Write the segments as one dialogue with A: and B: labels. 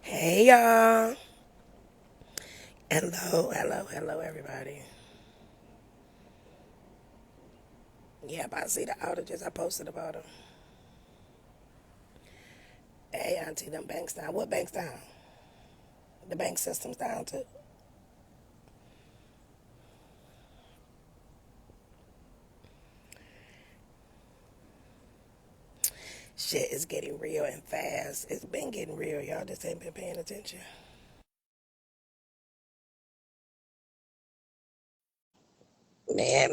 A: Hey y'all. Hello, everybody. Yep, I see the outages. I posted about them. Hey, Auntie, them banks down. What banks down? The bank system's down too. Shit is getting real and fast. It's been getting real. Y'all just ain't been paying attention. Man.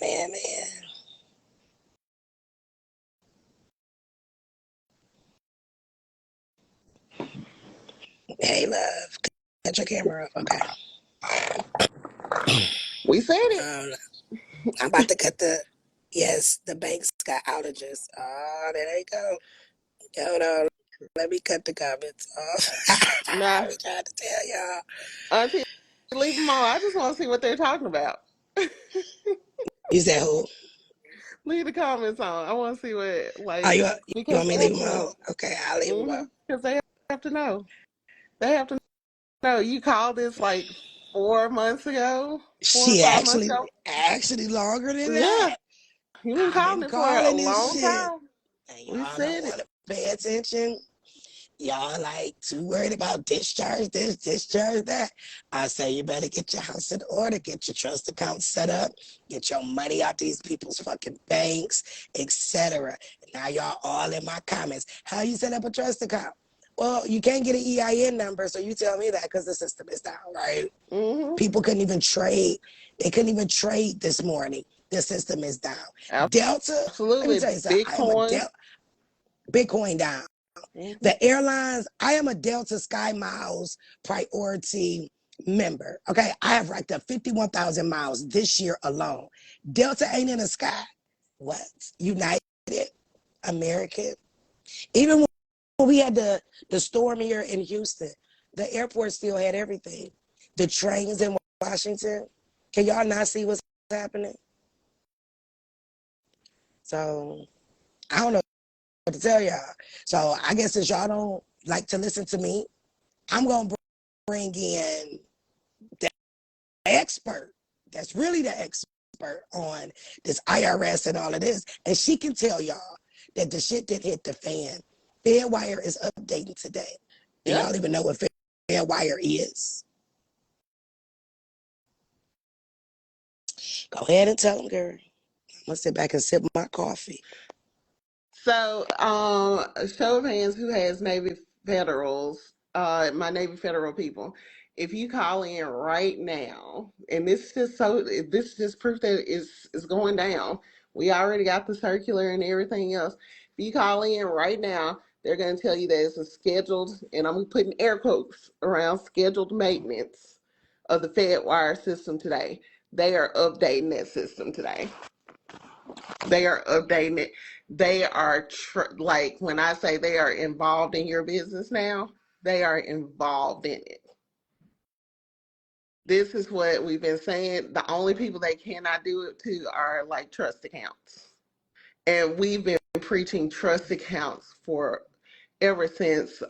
A: Hey, love. Cut your camera off, okay?
B: We said it.
A: Um, I'm about to cut the. Yes, the banks got outages. Oh, there they go. Hold on. Let me cut the comments off.
B: Nah,
A: We tried to tell y'all.
B: Auntie, leave them on. I just want to see what they're talking about.
A: You said who?
B: Leave the comments on. I want to see what,
A: Oh,
B: like,
A: you
B: because
A: want me
B: they
A: to
B: have
A: leave
B: to
A: them on?
B: know.
A: Okay, I'll leave them on.
B: Because they have to know. They have to know. You called this like 4 months ago, four or
A: She
B: 5 months
A: actually,
B: ago.
A: actually longer than
B: Yeah,
A: that.
B: you've been
A: I've
B: calling
A: been
B: it for a
A: calling this
B: long
A: shit,
B: time.
A: and
B: We
A: y'all don't
B: said it.
A: want to pay attention. Y'all like too worried about discharge this, discharge that. I say you better get your house in order, get your trust account set up, get your money out these people's fucking banks, etc. Now y'all all in my comments. How you set up a trust account? Well, you can't get an EIN number, so you tell me that because the system is down, right?
B: Mm-hmm.
A: People couldn't even trade. They couldn't even trade this morning. The system is down. Delta, let me
B: Absolutely.
A: tell you something. I am a
B: Bitcoin.
A: Bitcoin down.
B: Mm-hmm.
A: The airlines, I am a Delta Sky Miles priority member. Okay. I have racked up 51,000 miles this year alone. Delta ain't in the sky. What? United, American. Even when we had the storm here in Houston, the airport still had everything. The trains in Washington. Can y'all not see what's happening? So I don't know what to tell y'all. So I guess since y'all don't like to listen to me, I'm gonna bring in the expert. That's really the expert on this IRS and all of this, and she can tell y'all that the shit that hit the fan. Fairwire is updating today. Do
B: Yep.
A: y'all even know what Fairwire is? Go ahead and tell them, girl. I'm gonna sit back and sip my coffee.
B: So, a show of hands, who has Navy Federals? My Navy Federal people. If you call in right now, and this is just proof that it's going down. We already got the circular and everything else. If you call in right now, they're going to tell you that it's a scheduled, and I'm putting air quotes around scheduled maintenance of the Fedwire system today. They are updating that system today. They are updating it. They are like, when I say they are involved in your business now, they are involved in it. This is what we've been saying. The only people they cannot do it to are like trust accounts. And we've been preaching trust accounts for ever since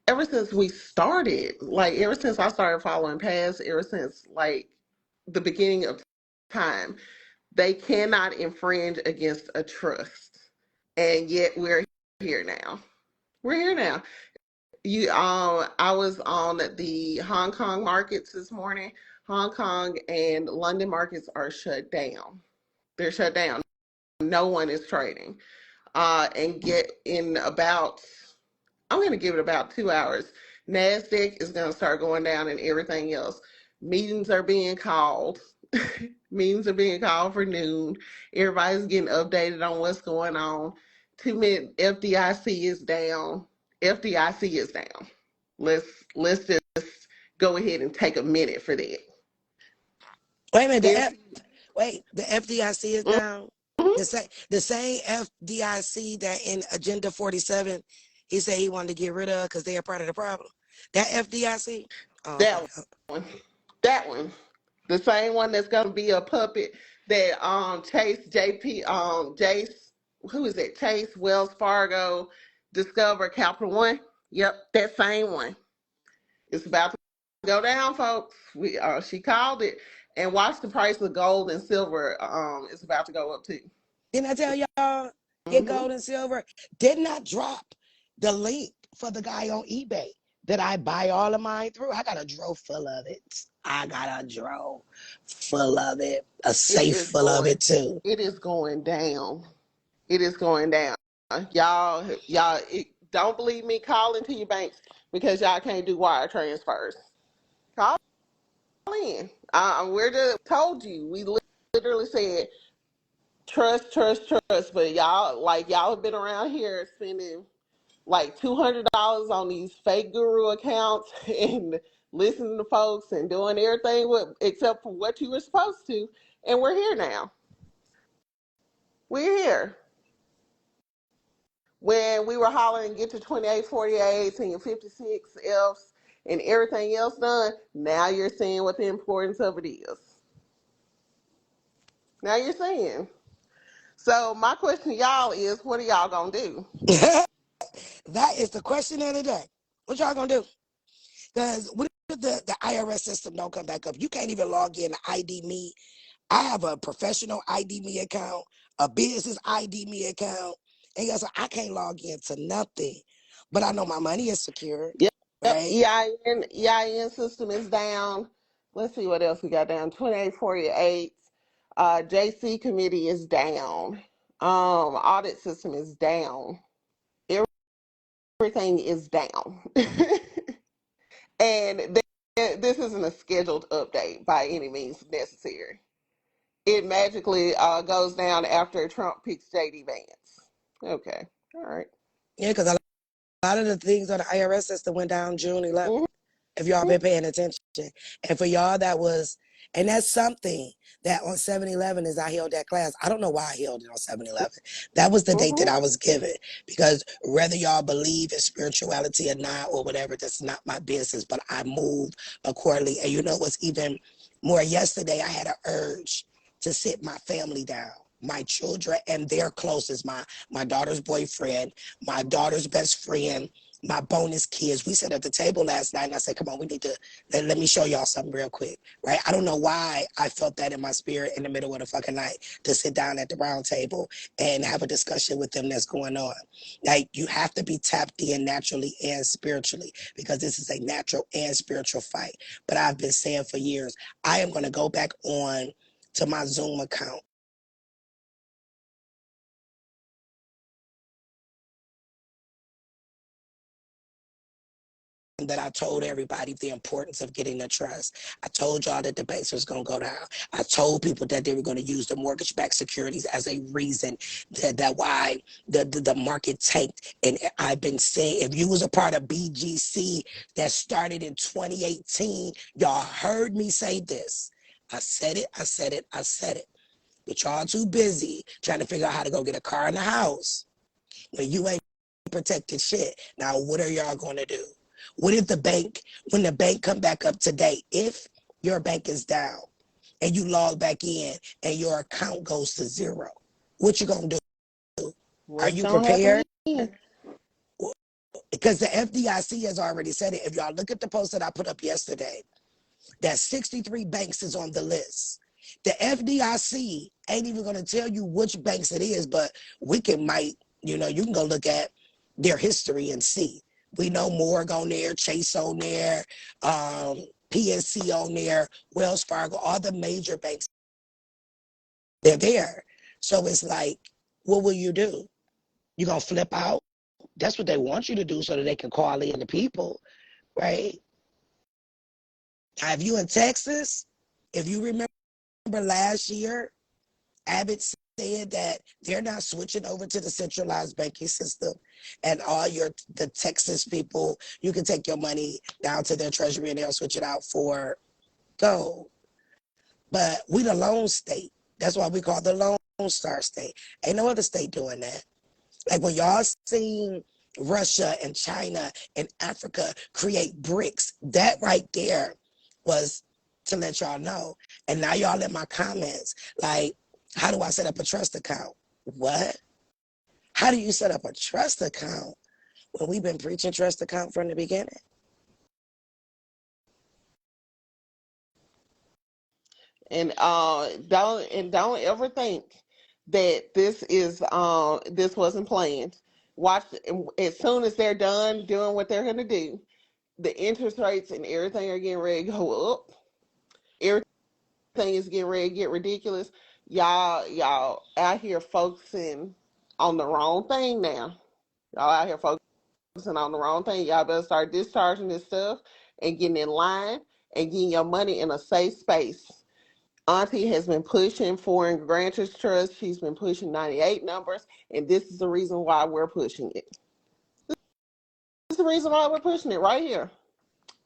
B: ever since we started. Like ever since I started following past, ever since like the beginning of time. They cannot infringe against a trust. And yet we're here now. We're here now. I was on the Hong Kong markets this morning. Hong Kong and London markets are shut down. They're shut down. No one is trading. And get in about, I'm going to give it about 2 hours. NASDAQ is going to start going down and everything else. Meetings are being called. Meetings are being called for noon. Everybody's getting updated on what's going on. 2 minute FDIC is down. FDIC is down. Let's let's just go ahead and take a minute for that.
A: Wait a minute,
B: If
A: the FDIC is down.
B: Mhm.
A: The same FDIC that in Agenda 47, he said he wanted to get rid of because they are part of the problem. That FDIC. Oh, okay.
B: that one, that one, the same one that's gonna be a puppet that Chase JP Chase, who is it? Chase, Wells Fargo, Discover, Capital One. Yep, that same one. It's about to go down, folks. She called it, and watch the price of gold and silver. It's about to go up too.
A: Didn't I tell y'all? Get
B: Mm-hmm.
A: gold and silver. Did not drop the link for the guy on eBay that I buy all of mine through. I got a drawer full of it. I got a drawer full of it. A
B: It
A: safe
B: is
A: full of
B: going.
A: it too.
B: It is going down. It is going down. Y'all, don't believe me. Call into your banks because y'all can't do wire transfers. Call in. We're just told you. We literally said trust, trust, trust. But y'all have been around here spending like $200 on these fake guru accounts and listening to folks and doing everything except for what you were supposed to. And we're here now. We're here. When we were hollering get your 2848s and your 56 Fs and everything else done, now you're seeing what the importance of it is. Now you're seeing. So my question to y'all is, what are y'all gonna do?
A: That is the question of the day. What y'all gonna do? Because what if the IRS system don't come back up? You can't even log in to ID me. I have a professional ID me account, a business ID me account, and guess what? I can't log into nothing. But I know my money is secured,
B: Yep,
A: right?
B: EIN system is down. Let's see what else we got down. 2848. JC committee is down. Audit system is down. Everything is down. And this isn't a scheduled update by any means necessary. It magically goes down after Trump picks JD Vance. Okay. All right.
A: Yeah, because a lot of the things on the IRS system went down June 11th.
B: Mm-hmm.
A: If y'all been paying attention. And for y'all that was, and that's something that on 7/11 is I held that class. I don't know why I held it on 7/11. That was the date that
B: Mm-hmm.
A: I was given because whether y'all believe in spirituality or not or whatever, that's not my business, but I moved accordingly. And you know what's even more, yesterday I had an urge to sit my family down, my children and their closest, my daughter's boyfriend, my daughter's best friend, my bonus kids. We sat at the table last night and I said, come on, we need to, let me show y'all something real quick, right? I don't know why I felt that in my spirit in the middle of the fucking night to sit down at the round table and have a discussion with them that's going on. Like, you have to be tapped in naturally and spiritually because this is a natural and spiritual fight. But I've been saying for years, I am going to go back on to my Zoom account that I told everybody the importance of getting the trust. I told y'all that the banks was going to go down. I told people that they were going to use the mortgage-backed securities as a reason that why the market tanked. And I've been saying, if you was a part of BGC that started in 2018, y'all heard me say this. I said it, I said it, I said it. But y'all too busy trying to figure out how to go get a car and a house when you ain't protected shit. Now, what are y'all going to do? What if when the bank come back up today, if your bank is down and you log back in and your account goes to zero, what you going to do? Are
B: What's
A: you
B: gonna happen
A: prepared?
B: again?
A: Because the FDIC has already said it. If y'all look at the post that I put up yesterday, that 63 banks is on the list. The FDIC ain't even going to tell you which banks it is, but you can go look at their history and see. We know Morgan on there, Chase on there, PNC on there, Wells Fargo, all the major banks, they're there. So it's like, what will you do? You going to flip out? That's what they want you to do so that they can call in the people, right? Now, if you in Texas, if you remember last year, Abbott said that they're not switching over to the centralized banking system, and all the Texas people, you can take your money down to their treasury and they'll switch it out for gold. But we the lone state. That's why we call the Lone Star State. Ain't no other state doing that. Like when y'all seen Russia and China and Africa create BRICS, that right there was to let y'all know. And now y'all in my comments, like, how do I set up a trust account? What? How do you set up a trust account? Well, we've been preaching trust account from the beginning.
B: And don't ever think that this wasn't planned. Watch, as soon as they're done doing what they're gonna do, the interest rates and everything are getting ready to go up. Everything is getting ready to get ridiculous. Y'all out here focusing on the wrong thing now. Y'all out here focusing on the wrong thing. Y'all better start discharging this stuff and getting in line and getting your money in a safe space. Auntie has been pushing foreign grantors trust. She's been pushing 98 numbers, and this is the reason why we're pushing it. This is the reason why we're pushing it right here.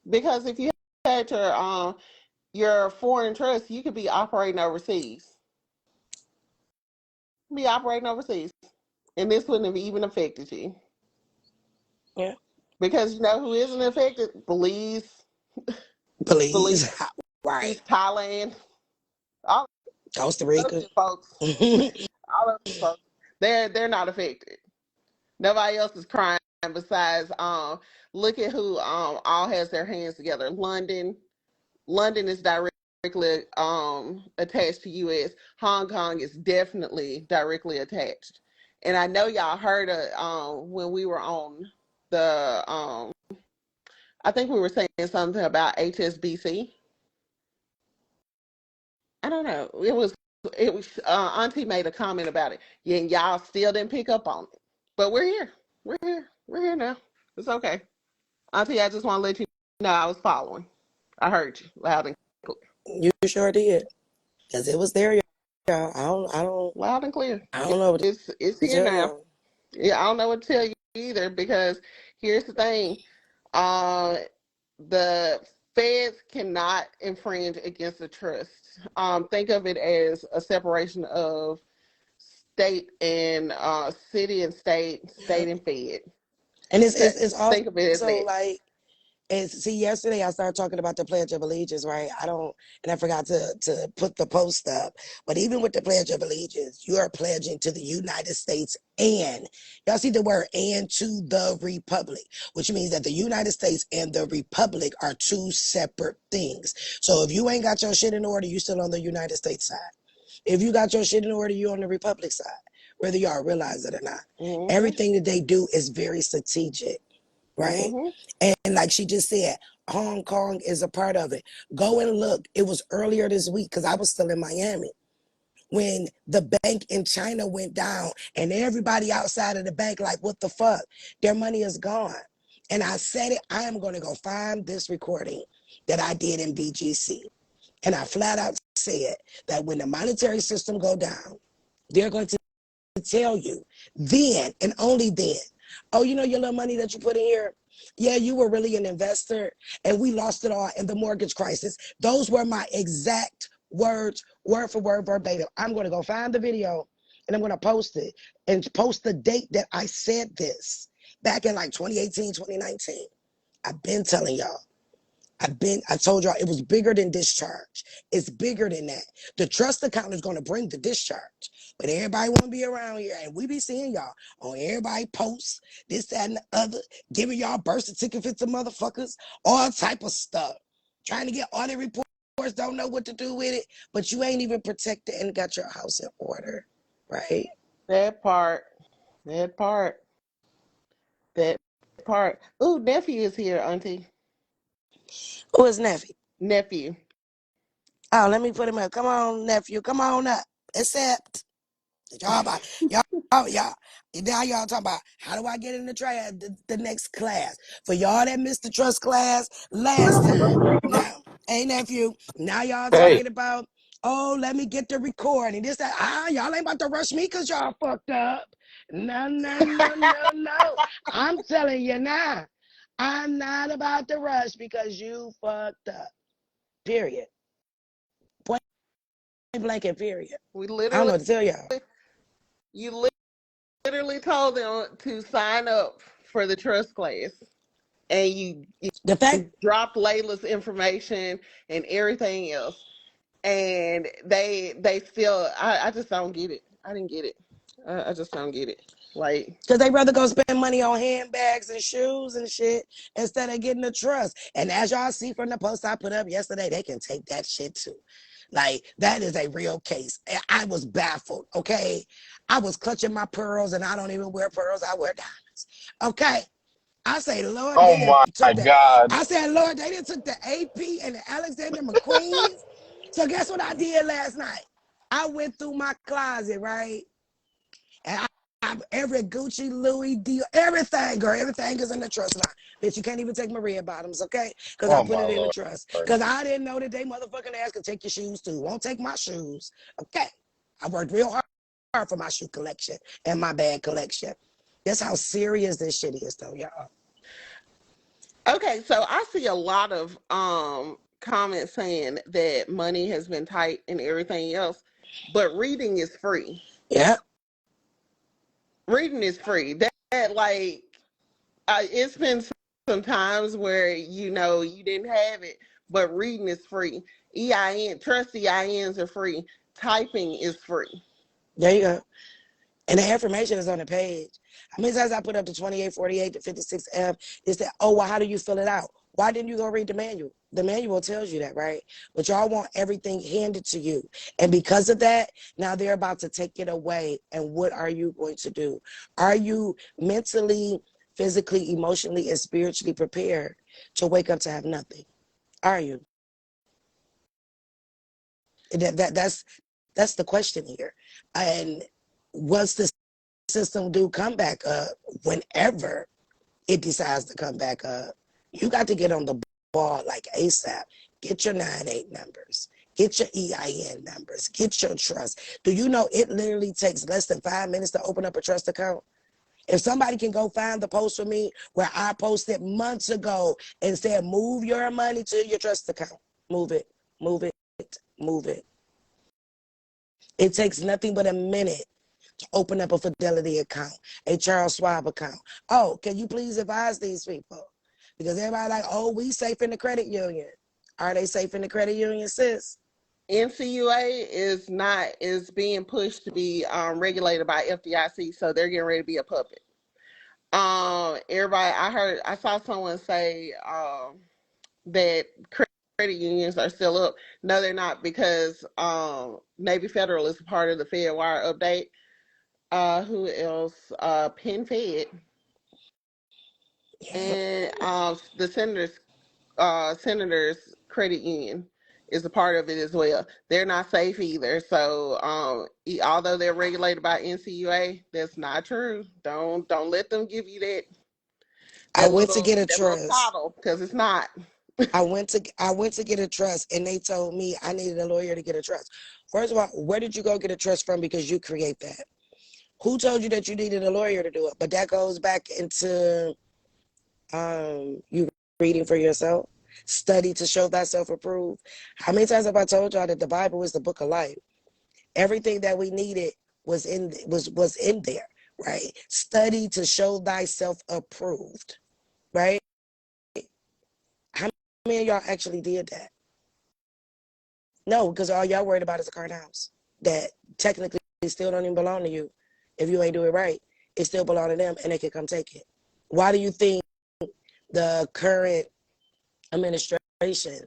B: Because if you had your foreign trust, you could be operating overseas. Be operating overseas, and this wouldn't have even affected you.
A: Yeah.
B: Because you know who isn't affected? Belize,
A: Please.
B: Belize,
A: Right.
B: Thailand, all
A: Costa
B: those
A: Rica.
B: good folks, all those good folks. They're not affected. Nobody else is crying besides look at who all has their hands together. London is directly attached to US. Hong Kong is definitely directly attached. And I know y'all heard when we were on the I think we were saying something about HSBC. I don't know. It was Auntie made a comment about it. Yeah, and y'all still didn't pick up on it. But we're here. We're here. We're here now. It's okay. Auntie, I just want to let you know I was following. I heard you loud and clear.
A: You sure did. Because it was there, y'all.
B: Loud and clear.
A: I don't know what
B: It's
A: to
B: here
A: tell
B: now.
A: y'all.
B: Yeah, I don't know what to tell you either because here's the thing. Uh the feds cannot infringe against the trust. Think of it as a separation of state and city and state and fed.
A: And it's
B: Think of it as
A: also
B: that.
A: like, see, yesterday I started talking about the Pledge of Allegiance, right? And I forgot to put the post up. But even with the Pledge of Allegiance, you are pledging to the United States and, y'all see the word and, to the Republic, which means that the United States and the Republic are two separate things. So if you ain't got your shit in order, you still on the United States side. If you got your shit in order, you on the Republic side, whether y'all realize it or not.
B: Mm-hmm.
A: Everything that they do is very strategic, right?
B: Mm-hmm.
A: And like she just said, Hong Kong is a part of it. Go and look. It was earlier this week because I was still in Miami when the bank in China went down and everybody outside of the bank like, what the fuck? Their money is gone. And I said it, I am going to go find this recording that I did in BGC. And I flat out said that when the monetary system go down, they're going to tell you then and only then, oh, you know your little money that you put in here? Yeah, you were really an investor and we lost it all in the mortgage crisis. Those were my exact words, word for word, verbatim. I'm going to go find the video and I'm going to post it and post the date that I said this back in like 2018, 2019. I've been telling y'all. I told y'all it was bigger than discharge. It's bigger than that. The trust account is going to bring the discharge. But everybody want to be around here. And we be seeing y'all on everybody posts, this, that, and the other, giving y'all birth certificates to motherfuckers, all type of stuff. Trying to get audit reports, don't know what to do with it, but you ain't even protected and got your house in order, right?
B: That part. That part. That part. Ooh, nephew is here, Auntie.
A: Who is nephew?
B: Nephew.
A: Oh, let me put him up. Come on, nephew. Come on up. Accept. Y'all about y'all now y'all talking about how do I get in the next class? For y'all that missed the trust class last time. Now, hey nephew, now y'all
C: Hey,
A: talking about, oh, let me get the recording. This that y'all ain't about to rush me because y'all fucked up. No, no, no, no, no. I'm telling you now. I'm not about to rush because you fucked up. Period. Point blank and period.
B: We
A: I don't
B: literally
A: know what to tell y'all.
B: you literally told them to sign up for the trust class. And you
A: The fact
B: dropped Layla's information and everything else. And they still I just don't get it. I didn't get it. I just don't get it. Like,
A: Because they rather go spend money on handbags and shoes and shit instead of getting a trust. And as y'all see from the post I put up yesterday, they can take that shit too. Like, that is a real case. I was baffled, okay? I was clutching my pearls, and I don't even wear pearls, I wear diamonds. Okay? I say, Lord,
C: Oh
A: they done
C: my
A: took the,
C: God.
A: I said, Lord, they done took the AP and the Alexander McQueen's. So guess what I did last night? I went through my closet, right? And every Gucci, Louis, Dior, everything, girl, everything is in the trust line. Bitch, you can't even take my red bottoms, okay? Because I
C: Oh
A: put
C: my
A: it in the
C: Lord.
A: trust. Because I didn't know that they motherfucking ass could take your shoes too. Won't take my shoes, okay? I worked real hard for my shoe collection and my bag collection. That's how serious this shit is, though, y'all.
B: okay, so I see a lot of comments saying that money has been tight and everything else, but reading is free.
A: Yeah,
B: Reading is free. That like it's been some times where you didn't have it, but reading is free. Trust EINs are free. Typing is free.
A: there you go. And the information is on the page. How many times I put up the 2848, the 56F? They said, oh, well, how do you fill it out? Why didn't you go read the manual? The manual tells you that, right? But y'all want everything handed to you. And because of that, now they're about to take it away. And what are you going to do? Are you mentally, physically, emotionally, and spiritually prepared to wake up to have nothing? Are you? That's the question here. And once the system do come back up, whenever it decides to come back up, you got to get on the ball like ASAP. Get your 9-8 numbers. Get your EIN numbers. Get your trust. Do you know it literally takes less than 5 minutes to open up a trust account? If somebody can go find the post for me where I posted months ago and said, move your money to your trust account. Move it, move it, move it. It takes nothing but a minute to open up a Fidelity account, a Charles Schwab account. Oh, can you please advise these people? Because everybody like, oh, we safe in the credit union. Are they safe in the credit union, sis?
B: NCUA is being pushed to be regulated by FDIC, so they're getting ready to be a puppet. Everybody, I saw someone say that credit unions are still up. No, they're not, because Navy Federal is a part of the FedWire update. Who else? Penn Fed
A: Yeah,
B: and the senators credit union is a part of it as well. They're not safe either. So although they're regulated by NCUA, that's not true. Don't let them give you
A: I went to get a
B: that little
A: trust.
B: title, because it's not.
A: I went to get a trust, and they told me I needed a lawyer to get a trust. First of all, where did you go get a trust from? Because you create that. Who told you that you needed a lawyer to do it? But that goes back into you reading for yourself. Study to show thyself approved. How many times have I told y'all that the Bible is the book of life? Everything that we needed was in there, right? Study to show thyself approved, right? How many of y'all actually did that? No, because all y'all worried about is a car and house that technically still don't even belong to you. If you ain't do it right, it still belong to them, and they can come take it. Why do you think the current administration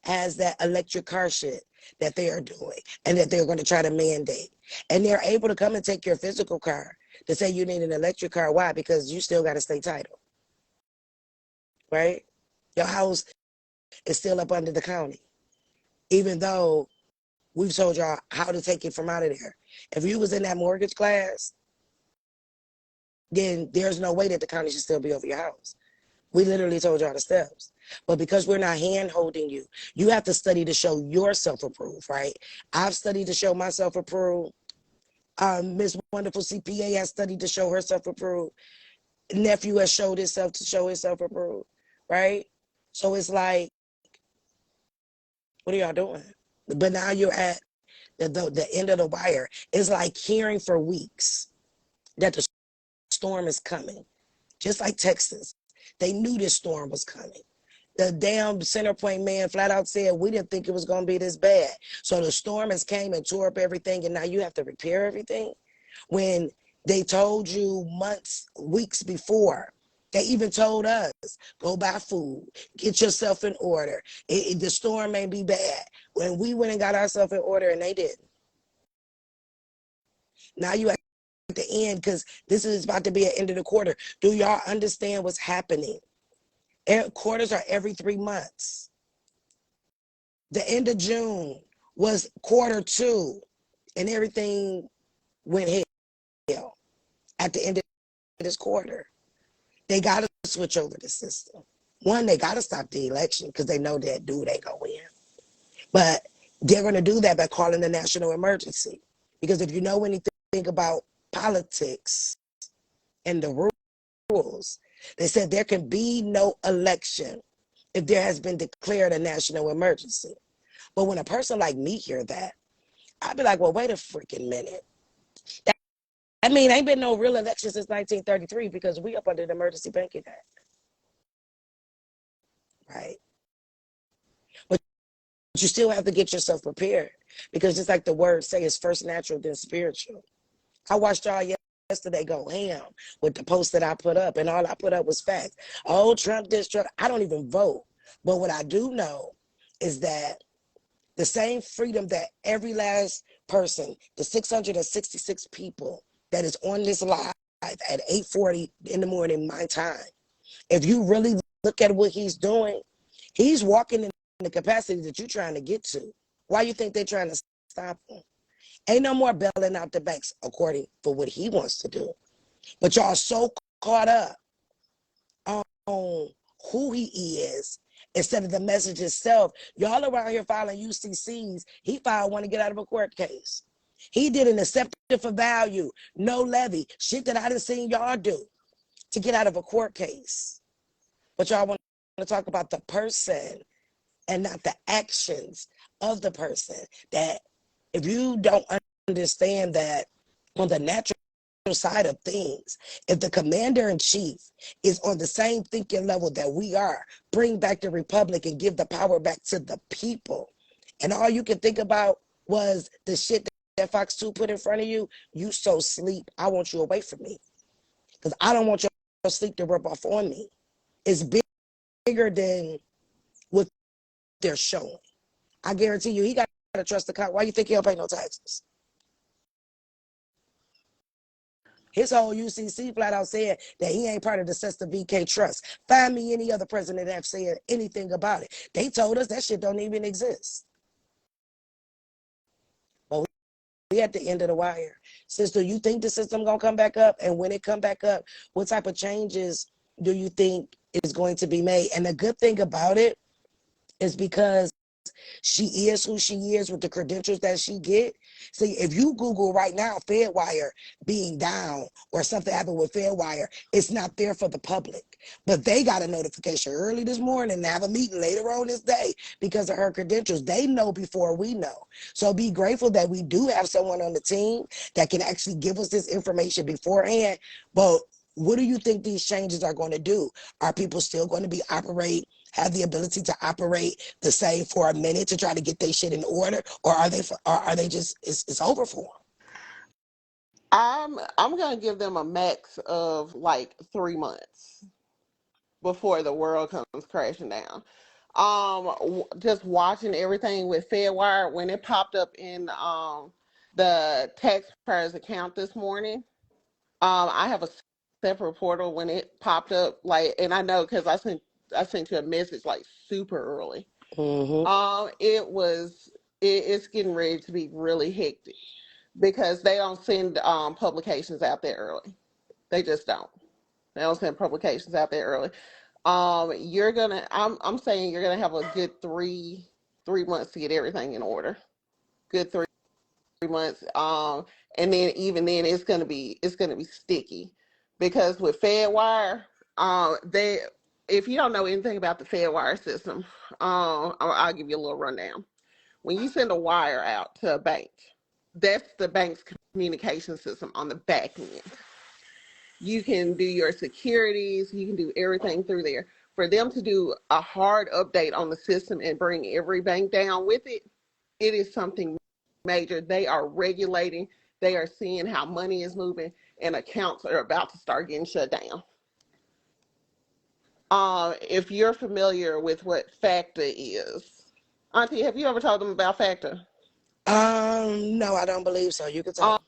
A: has that electric car shit that they are doing and that they're going to try to mandate? And they're able to come and take your physical car to say you need an electric car. Why? Because you still got a state title, right? Your house is still up under the county, even though we've told y'all how to take it from out of there. If you was in that mortgage class, then there's no way that the county should still be over your house. We literally told y'all the steps. But because we're not hand holding you, you have to study to show yourself approved, right? I've studied to show myself approved. Miss Wonderful CPA has studied to show herself approved. Nephew has showed himself to show himself approved, right? So it's like, what are y'all doing? But now you're at the end of the wire. It's like hearing for weeks that the storm is coming, just like Texas. They knew this storm was coming. The damn Center Point man flat out said we didn't think it was going to be this bad. So the storm has came and tore up everything, and now you have to repair everything. When They told you months, weeks before. They even told us, go buy food, get yourself in order. The storm may be bad. When we went and got ourselves in order and they didn't. Now you at the end because this is about to be an end of the quarter. Do y'all understand what's happening? Quarters are every 3 months. The end of June was quarter 2, and everything went hell at the end of this quarter. They got to switch over the system. One, they got to stop the election because they know that dude ain't going to win. But they're going to do that by calling a national emergency. Because if you know anything about politics and the rules, they said there can be no election if there has been declared a national emergency. But when a person like me hear that, I'd be like, well, wait a freaking minute. I mean, ain't been no real election since 1933 because we up under the Emergency Banking Act, right? But you still have to get yourself prepared because just like the words say, it's first natural, then spiritual. I watched y'all yesterday go ham with the post that I put up, and all I put up was facts. Oh, Trump, this, Trump. I don't even vote. But what I do know is that the same freedom that every last person, the 666 people that is on this live at 8:40 in the morning, my time, if you really look at what he's doing, he's walking in the capacity that you're trying to get to. Why you think they're trying to stop him? Ain't no more bailing out the banks, according for what he wants to do. But y'all so caught up on who he is instead of the message itself. Y'all around here filing UCCs. He filed one to get out of a court case. He did an acceptance for value, no levy, shit that I done seen y'all do to get out of a court case. But y'all want to talk about the person and not the actions of the person. That if you don't understand that on the natural side of things, if the commander in chief is on the same thinking level that we are, bring back the republic and give the power back to the people. And all you can think about was the shit that Fox 2 put in front of you. You so sleep. I want you away from me because I don't want your sleep to rub off on me. It's bigger than what they're showing. I guarantee you, he got to trust the cop. Why you think he don't pay no taxes? His whole UCC flat out said that he ain't part of the Sister VK Trust. Find me any other president that have said anything about it. They told us that shit don't even exist. But we at the end of the wire. Sister, you think the system gonna come back up? And when it come back up, what type of changes do you think is going to be made? And the good thing about it is because she is who she is with the credentials that she get. See, if you Google right now Fedwire being down or something happened with Fedwire, it's not there for the public. But they got a notification early this morning and have a meeting later on this day because of her credentials. They know before we know. So be grateful that we do have someone on the team that can actually give us this information beforehand. But what do you think these changes are going to do? Are people still going to be have the ability to operate the same for a minute to try to get their shit in order, or are they just it's over for them?
B: I'm gonna give them a max of like 3 months before the world comes crashing down. Just watching everything with Fedwire when it popped up in the taxpayers account this morning. I have a separate portal when it popped up, like, and I know because I sent you a message like super early.
A: Mm-hmm.
B: It's getting ready to be really hectic because they don't send publications out there early. They just don't. They don't send publications out there early. I'm saying you're gonna have a good three months to get everything in order. Good 3 months. And then even then it's gonna be sticky because with Fedwire, they if you don't know anything about the Fedwire system, I'll give you a little rundown. When you send a wire out to a bank, that's the bank's communication system on the back end. You can do your securities, you can do everything through there. For them to do a hard update on the system and bring every bank down with it, it is something major. They are regulating They are seeing how money is moving, and accounts are about to start getting shut down. If you're familiar with what FACTA is, Auntie, have you ever told them about FACTA?
A: No, I don't believe so. You can
B: Um,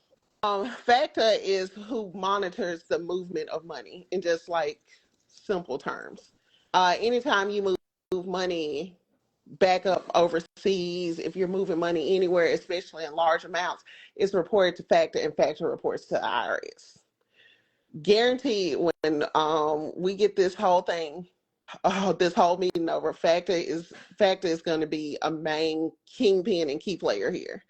A: tell.
B: FACTA is who monitors the movement of money in just like simple terms. Anytime you move money back up overseas, if you're moving money anywhere, especially in large amounts, it's reported to FACTA, and FACTA reports to the IRS. Guaranteed, when we get this whole thing, this whole meeting over, FACTA is going to be a main kingpin and key player here,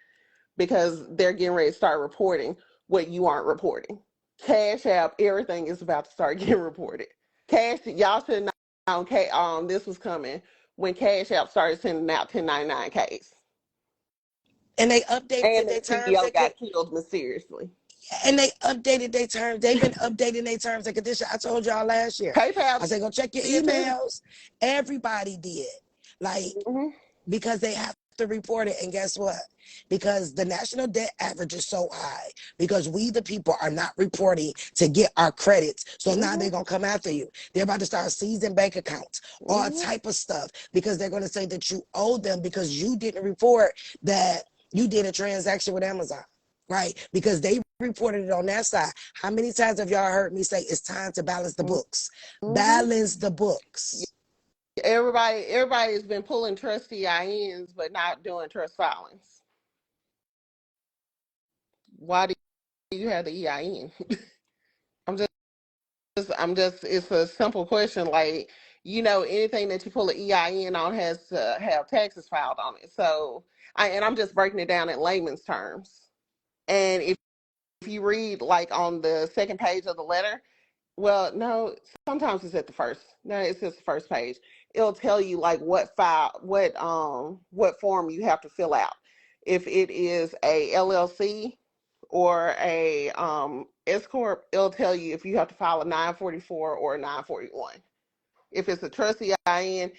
B: because they're getting ready to start reporting what you aren't reporting. Cash App, everything is about to start getting reported. Y'all should have known. This was coming when Cash App started sending out 1099Ks,
A: And they updated
B: and
A: their
B: the
A: terms
B: CEO got killed mysteriously.
A: and they updated their terms. They've been updating their terms and conditions. I told y'all last year.
B: PayPal
A: I said, go check your
B: did too.
A: emails. Everybody did. Like,
B: Mm-hmm.
A: because they have to report it. And guess what? Because the national debt average is so high, because we, the people, are not reporting to get our credits. So now
B: Mm-hmm.
A: they're going to come after you. They're about to start seizing bank accounts, all
B: Mm-hmm.
A: type of stuff, because they're going to say that you owe them because you didn't report that you did a transaction with Amazon. Right? Because they reported it on that side. How many times have y'all heard me say it's time to balance the books?
B: Mm-hmm.
A: Balance the books.
B: Everybody has been pulling trust EINs but not doing trust filings. Why do you have the EIN? I'm just, it's a simple question. Like, anything that you pull an EIN on has to have taxes filed on it. So, and I'm just breaking it down in layman's terms. And if you read like on the second page of the letter, well, no, sometimes it's at the first. No, it's just the first page. It'll tell you like what form you have to fill out. If it is a LLC or a S corp, it'll tell you if you have to file a 944 or a 941. If it's a trust EIN,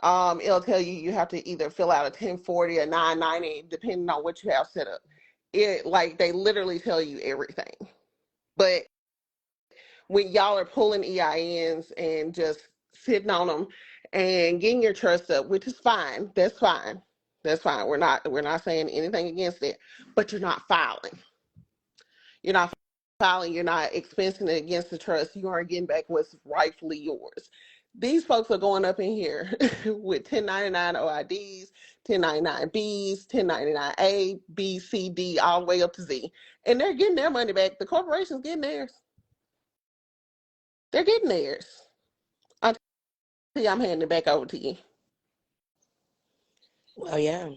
B: it'll tell you you have to either fill out a 1040 or 990, depending on what you have set up. It, like, they literally tell you everything. But when y'all are pulling EINs and just sitting on them and getting your trust up, which is fine, that's fine. That's fine. We're not saying anything against it, but you're not filing. You're not filing, you're not expensing it against the trust. You aren't getting back what's rightfully yours. These folks are going up in here with 1099 OIDs, 1099Bs, 1099A, B, C, D, all the way up to Z. And they're getting their money back. The corporation's getting theirs. They're getting theirs. Auntie, I'm handing it back over to you.
A: Well, yeah.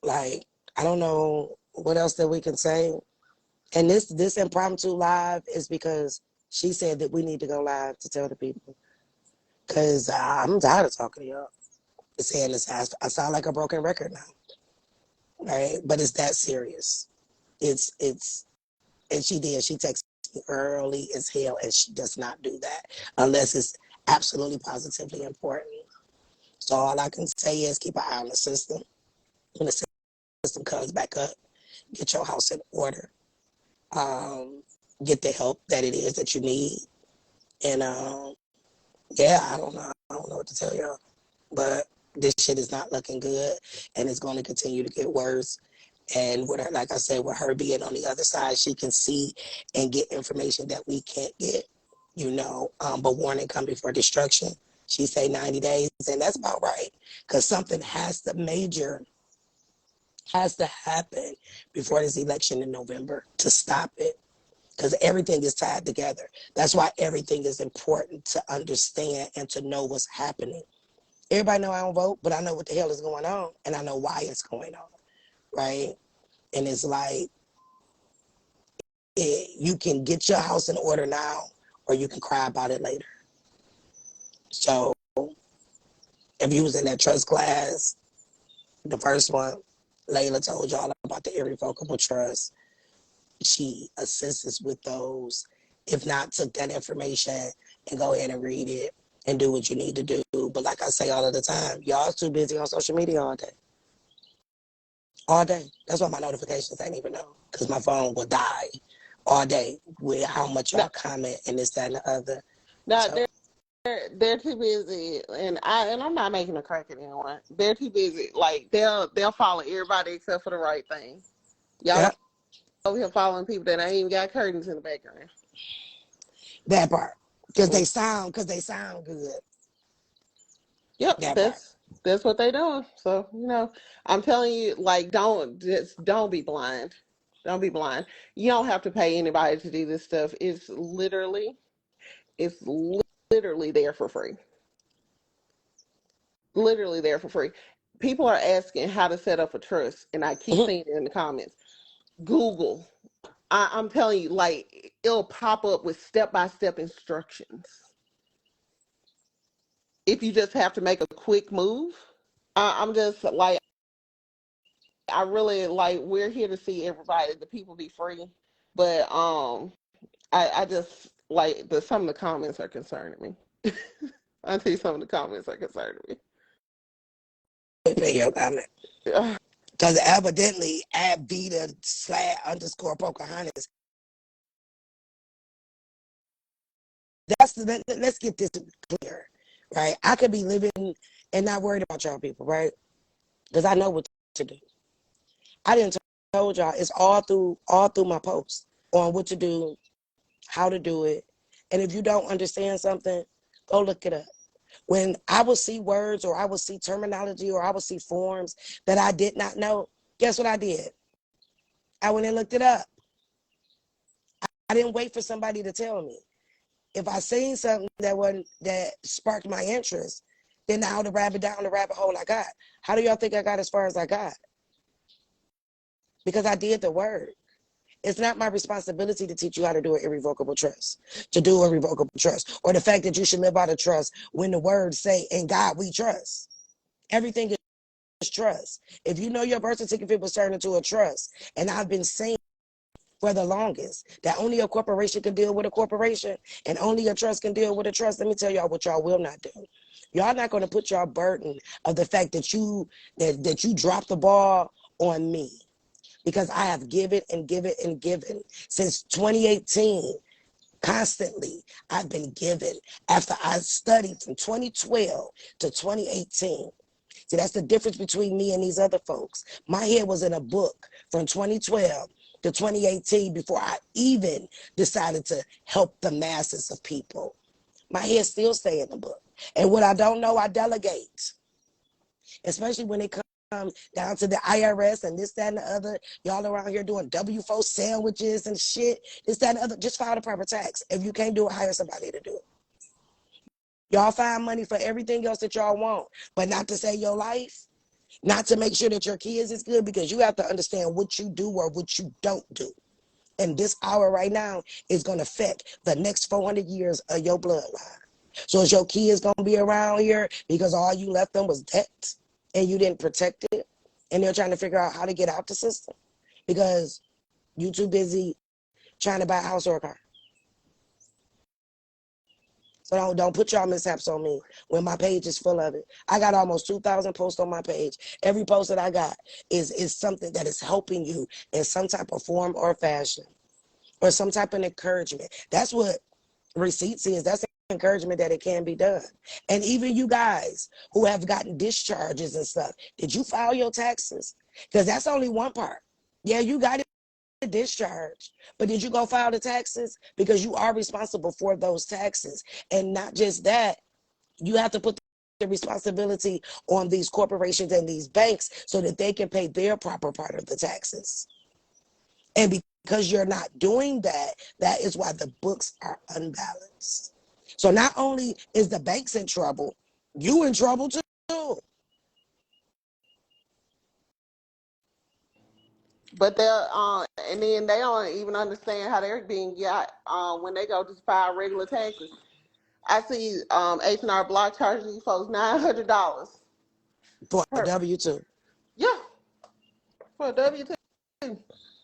A: Like, I don't know what else that we can say. And this impromptu live is because she said that we need to go live to tell the people. Because I'm tired of talking to y'all. Saying this, I sound like a broken record now. Right? But it's that serious. And she did. She texted me early as hell, and she does not do that unless it's absolutely positively important. So all I can say is keep an eye on the system. When the system comes back up, get your house in order. Um, get the help that it is that you need. And yeah, I don't know. I don't know what to tell y'all. But this shit is not looking good, and it's going to continue to get worse. And with her, like I said, with her being on the other side, she can see and get information that we can't get. But warning come before destruction. She say 90 days, and that's about right. Because something has to happen before this election in November to stop it, because everything is tied together. That's why everything is important to understand and to know what's happening. Everybody know I don't vote, but I know what the hell is going on, and I know why it's going on, right? And it's like, you can get your house in order now, or you can cry about it later. So if you was in that trust class, the first one, Layla told y'all about the irrevocable trust. She assists us with those. If not, took that information and go ahead and read it and do what you need to do. But like I say all of the time, y'all too busy on social media all day. all day. That's why my notifications ain't even on, because my phone will die all day with how much
B: No,
A: y'all comment and this, that, and the other.
B: no,
A: So,
B: they're too busy, and I'm not making a crack at anyone. They're too busy. Like they'll follow everybody except for the right thing. Y'all
A: yep,
B: over here following people that ain't even got curtains in the background.
A: that part. Because
B: Mm.
A: they sound good.
B: Yep,
A: That part.
B: that's what they doing. So I'm telling you, like, don't be blind. Don't be blind. You don't have to pay anybody to do this stuff. It's literally there for free. Literally there for free. People are asking how to set up a trust, and I keep
A: Mhm.
B: seeing it in the comments. Google. I'm telling you, like, it'll pop up with step-by-step instructions. If you just have to make a quick move, I'm just like, I really like. We're here to see everybody, the people be free, but I just like some of the comments are concerning me. I tell you, some of the comments are concerning me.
A: Your comment. Because evidently, at Vita / Pocahontas, let's get this clear, right? I could be living and not worried about y'all people, right? Because I know what to do. I didn't told y'all. It's all through my posts on what to do, how to do it. And if you don't understand something, go look it up. When I will see words or I will see terminology or I will see forms that I did not know, guess what I did? I went and looked it up. I didn't wait for somebody to tell me. If I seen something that sparked my interest, then I would rabbit down the rabbit hole I got. How do y'all think I got as far as I got? Because I did the work. It's not my responsibility to teach you how to do an irrevocable trust, to do a revocable trust, or the fact that you should live out of trust when the words say, "In God we trust." Everything is trust. If you know your birth certificate was turned into a trust, and I've been saying for the longest that only a corporation can deal with a corporation and only a trust can deal with a trust, let me tell y'all what y'all will not do. Y'all not going to put your burden of the fact that you dropped the ball on me, because I have given and given and given since 2018. Constantly, I've been given after I studied from 2012 to 2018. See, that's the difference between me and these other folks. My head was in a book from 2012 to 2018 before I even decided to help the masses of people. My head still stay in the book. And what I don't know, I delegate, especially when it comes down to the IRS and this, that, and the other. Y'all around here doing W-4 sandwiches and shit. This, that, and the other. Just file the proper tax. If you can't do it, hire somebody to do it. Y'all find money for everything else that y'all want, but not to save your life, not to make sure that your kids is good, because you have to understand what you do or what you don't do. And this hour right now is going to affect the next 400 years of your bloodline. So is your kids going to be around here because all you left them was debt and you didn't protect it? And they're trying to figure out how to get out the system because you too busy trying to buy a house or a car. So don't put y'all mishaps on me when my page is full of it. I got almost 2,000 posts on my page. Every post that I got is something that is helping you in some type of form or fashion, or some type of encouragement. That's what receipts is. That's encouragement that it can be done. And even you guys who have gotten discharges and stuff, did you file your taxes? Because that's only one part. Yeah, you got it discharged, but did you go file the taxes? Because you are responsible for those taxes. And not just that, you have to put the responsibility on these corporations and these banks so that they can pay their proper part of the taxes. And because you're not doing that, that is why the books are unbalanced. So not only is the banks in trouble, you in trouble too.
B: But they're and then they don't even understand how they're being got when they go to file regular taxes. I see H&R Block charging these folks $900
A: For a
B: per
A: W-2.
B: yeah for a W-2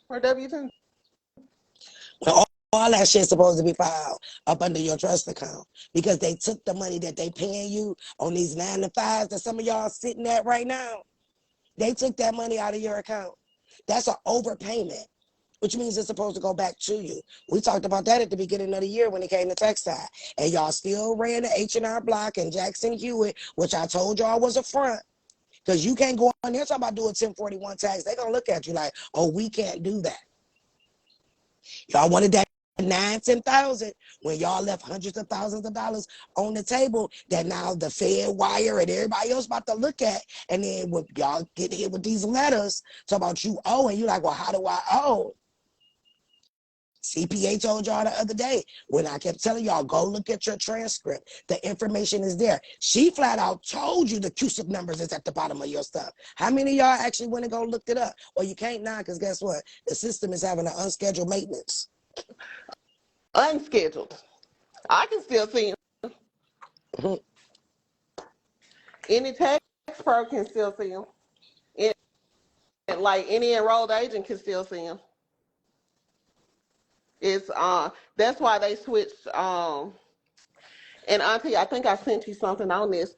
B: for a W-2.
A: When all that shit's supposed to be filed up under your trust account, because they took the money that they paying you on these 9 to 5s that some of y'all sitting at right now. They took that money out of your account That's an overpayment, which means it's supposed to go back to you. We talked about that at the beginning of the year when it came to textile. And y'all still ran the H&R Block and Jackson Hewitt, which I told y'all was a front. Because you can't go on there talking about doing 1041 tax. They're going to look at you like, oh, we can't do that. Y'all wanted that 9, 10,000 when y'all left hundreds of thousands of dollars on the table that now the Fed wire and everybody else about to look at. And then when y'all get hit with these letters talking about you owe, and you're like, well, how do I owe? CPA told y'all the other day when I kept telling y'all, go look at your transcript. The information is there. She flat out told you the CUSIP numbers is at the bottom of your stuff. How many of y'all actually went and go looked it up? Well, you can't now because guess what? The system is having an unscheduled maintenance.
B: Unscheduled. I can still see them. Any tax pro can still see them. Any, like any enrolled agent can still see them. It's that's why they switched and Auntie, I think I sent you something on this.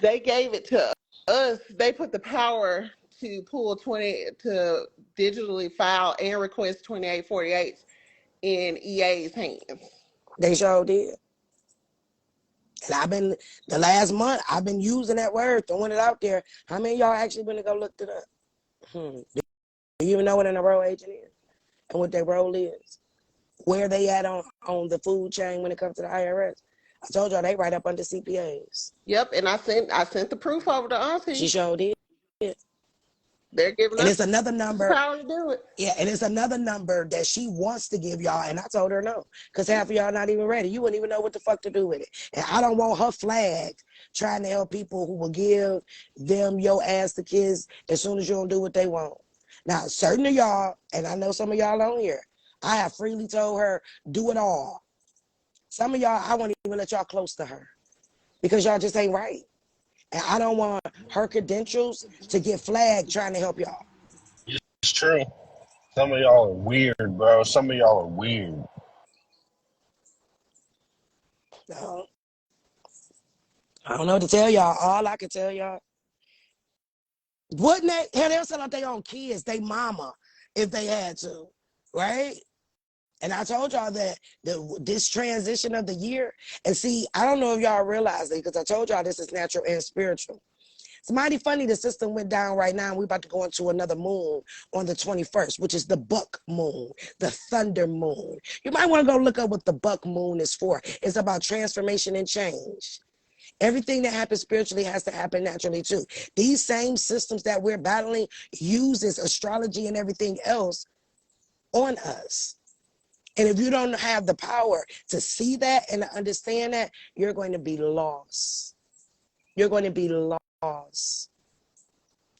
B: They gave it to us. They put the power to pull 20 to digitally file and request 2848 in EA's hands.
A: They sure did. And I've been, the last month, I've been using that word, throwing it out there. How many of y'all actually been to go look it up? Do you even know what an enrolled agent is and what their role is? Where they at on the food chain when it comes to the IRS? I told y'all they right up under CPAs.
B: Yep, and I sent the proof over to
A: She
B: Auntie.
A: sure did.
B: They're giving
A: And
B: us
A: it's another
B: the
A: number.
B: power to do it.
A: Yeah, and it's another number that she wants to give y'all, and I told her no, because half of y'all not even ready. You wouldn't even know what the fuck to do with it. And I don't want her flagged trying to help people who will give them your ass to kids as soon as you don't do what they want. Now, certain of y'all, and I know some of y'all on here, I have freely told her, do it all. Some of y'all, I won't even let y'all close to her because y'all just ain't right. And I don't want her credentials to get flagged trying to help y'all.
C: It's true. Some of y'all are weird, bro. Some of y'all are weird.
A: No, I don't know what to tell y'all. All I can tell y'all, wouldn't they? Hell, they'll sell out their own kids, they mama, if they had to, right? And I told y'all that this transition of the year, and see, I don't know if y'all realize it because I told y'all this is natural and spiritual. It's mighty funny the system went down right now. We're about to go into another moon on the 21st, which is the buck moon, the thunder moon. You might want to go look up what the buck moon is for. It's about transformation and change. Everything that happens spiritually has to happen naturally too. These same systems that we're battling uses astrology and everything else on us. And if you don't have the power to see that and to understand that, you're going to be lost. You're going to be lost.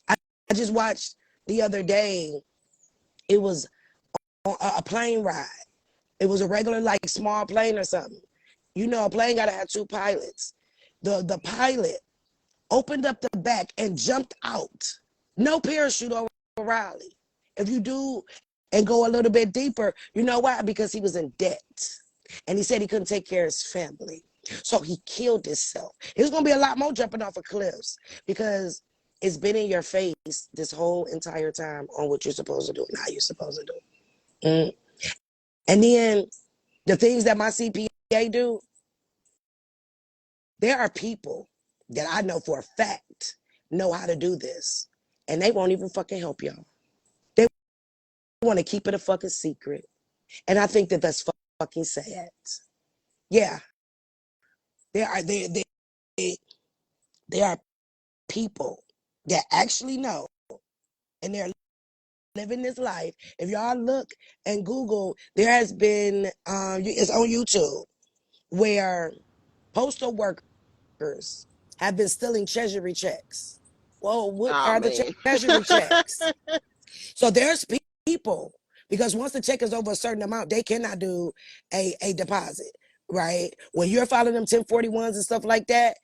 A: I just watched the other day, it was a plane ride. It was a regular, like, small plane or something. You know, a plane got to have two pilots. The pilot opened up the back and jumped out. No parachute over Raleigh. If you do and go a little bit deeper, you know why? Because he was in debt. And he said he couldn't take care of his family. So he killed himself. There's going to be a lot more jumping off of cliffs because it's been in your face this whole entire time on what you're supposed to do and how you're supposed to do it. And then the things that my CPA do, there are people that I know for a fact know how to do this, and they won't even fucking help y'all. They want to keep it a fucking secret, and I think that that's fucking sad. Yeah, there are people that actually know, and they're living this life. If y'all look and Google, there has been it's on YouTube where postal workers have been stealing treasury checks. Well, what
B: Oh
A: are the
B: man.
A: treasury checks? So there's people, because once the check is over a certain amount, they cannot do a deposit, right? When you're filing them 1041s and stuff like that,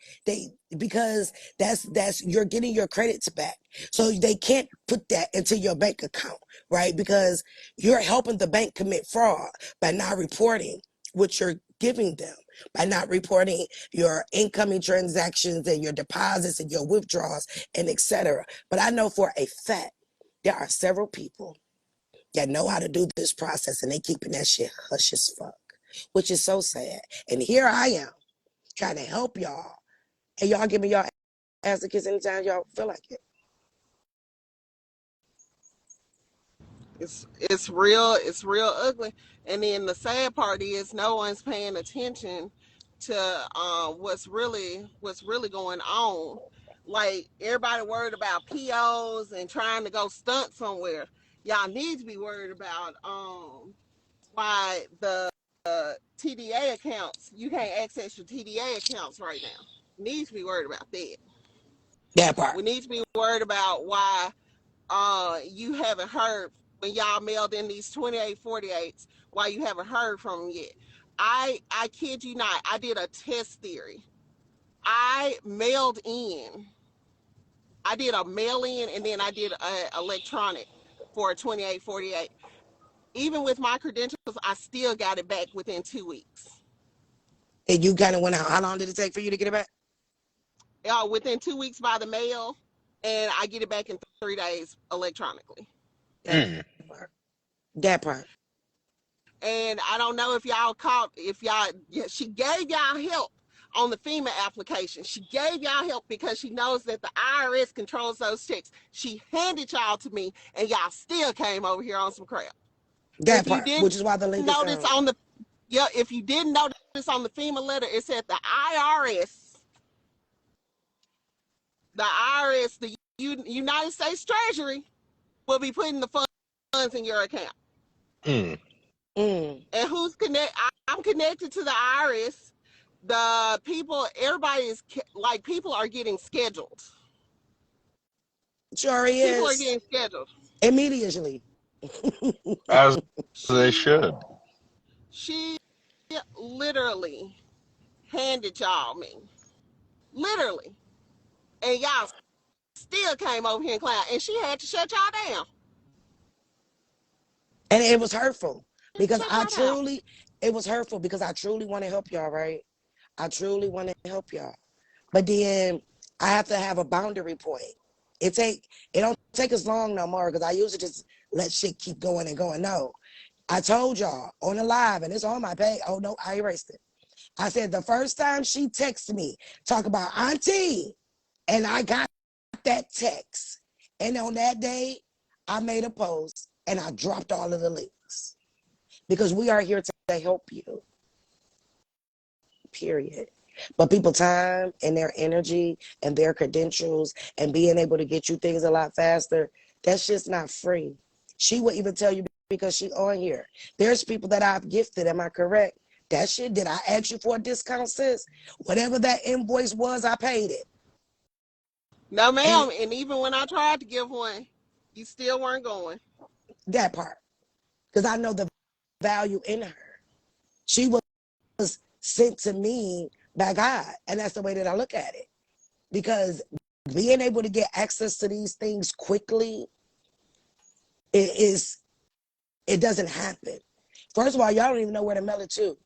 A: because that's you're getting your credits back. So they can't put that into your bank account, right? Because you're helping the bank commit fraud by not reporting what you're giving them, by not reporting your incoming transactions and your deposits and your withdrawals and etc. But I know for a fact There are several people that know how to do this process and they keeping that shit hush as fuck, which is so sad. And here I am trying to help y'all, and y'all give me y'all advocates anytime y'all feel like it.
B: It's real ugly. And then the sad part is no one's paying attention to what's really going on. Like everybody worried about POs and trying to go stunt somewhere. Y'all need to be worried about why the TDA accounts, you can't access your TDA accounts right now. Need to be worried about that.
A: That part.
B: We need to be worried about why you haven't heard when y'all mailed in these 2848s, why you haven't heard from them yet. I kid you not, I did a test theory. I mailed in, I did a mail in and then I did a electronic for a 2848. Even with my credentials, I still got it back within 2 weeks.
A: And you kind of went out. How long did it take for you to get it back?
B: Within 2 weeks by the mail, and I get it back in 3 days electronically.
A: That part. That part.
B: And I don't know if y'all caught, if y'all, yeah, she gave y'all help on the FEMA application. She gave y'all help because she knows that the IRS controls those checks. She handed y'all to me, and y'all still came over here on some crap.
A: That
B: If you
A: part, which
B: didn't
A: is why the link is
B: notice
A: down.
B: on the, yeah, if you didn't notice on the FEMA letter, it said the IRS, the United States Treasury will be putting the funds in your account.
C: Mm.
A: Mm.
B: And who's connect? I'm connected to the IRS. The people, everybody is like, people are getting scheduled.
A: Sure he
B: People are
A: is.
B: getting scheduled.
A: Immediately.
C: As they
B: She
C: should.
B: she literally handed y'all me, literally, and y'all still came over here and clown, and she had to shut y'all down.
A: And it was hurtful because
B: Shut
A: I
B: y'all down.
A: truly, it was hurtful because I truly want to help y'all, right? I truly want to help y'all. But then I have to have a boundary point. It don't take as long no more because I usually just let shit keep going and going. No. I told y'all on the live, and it's on my page. Oh no, I erased it. I said the first time she texted me, talk about Auntie, and I got that text. And on that day, I made a post and I dropped all of the links because we are here to help you, period. But people time and their energy and their credentials and being able to get you things a lot faster, that's just not free. She will even tell you because she on here. There's people that I've gifted, am I correct? That shit, did I ask you for a discount, sis? Whatever that invoice was, I paid it.
B: No,
A: And
B: ma'am. And even when I tried to give one, you still weren't going.
A: that part, because I know the value in her. She was sent to me by God. And that's the way that I look at it. Because being able to get access to these things quickly, it is it doesn't happen. First of all, y'all don't even know where to mail it to.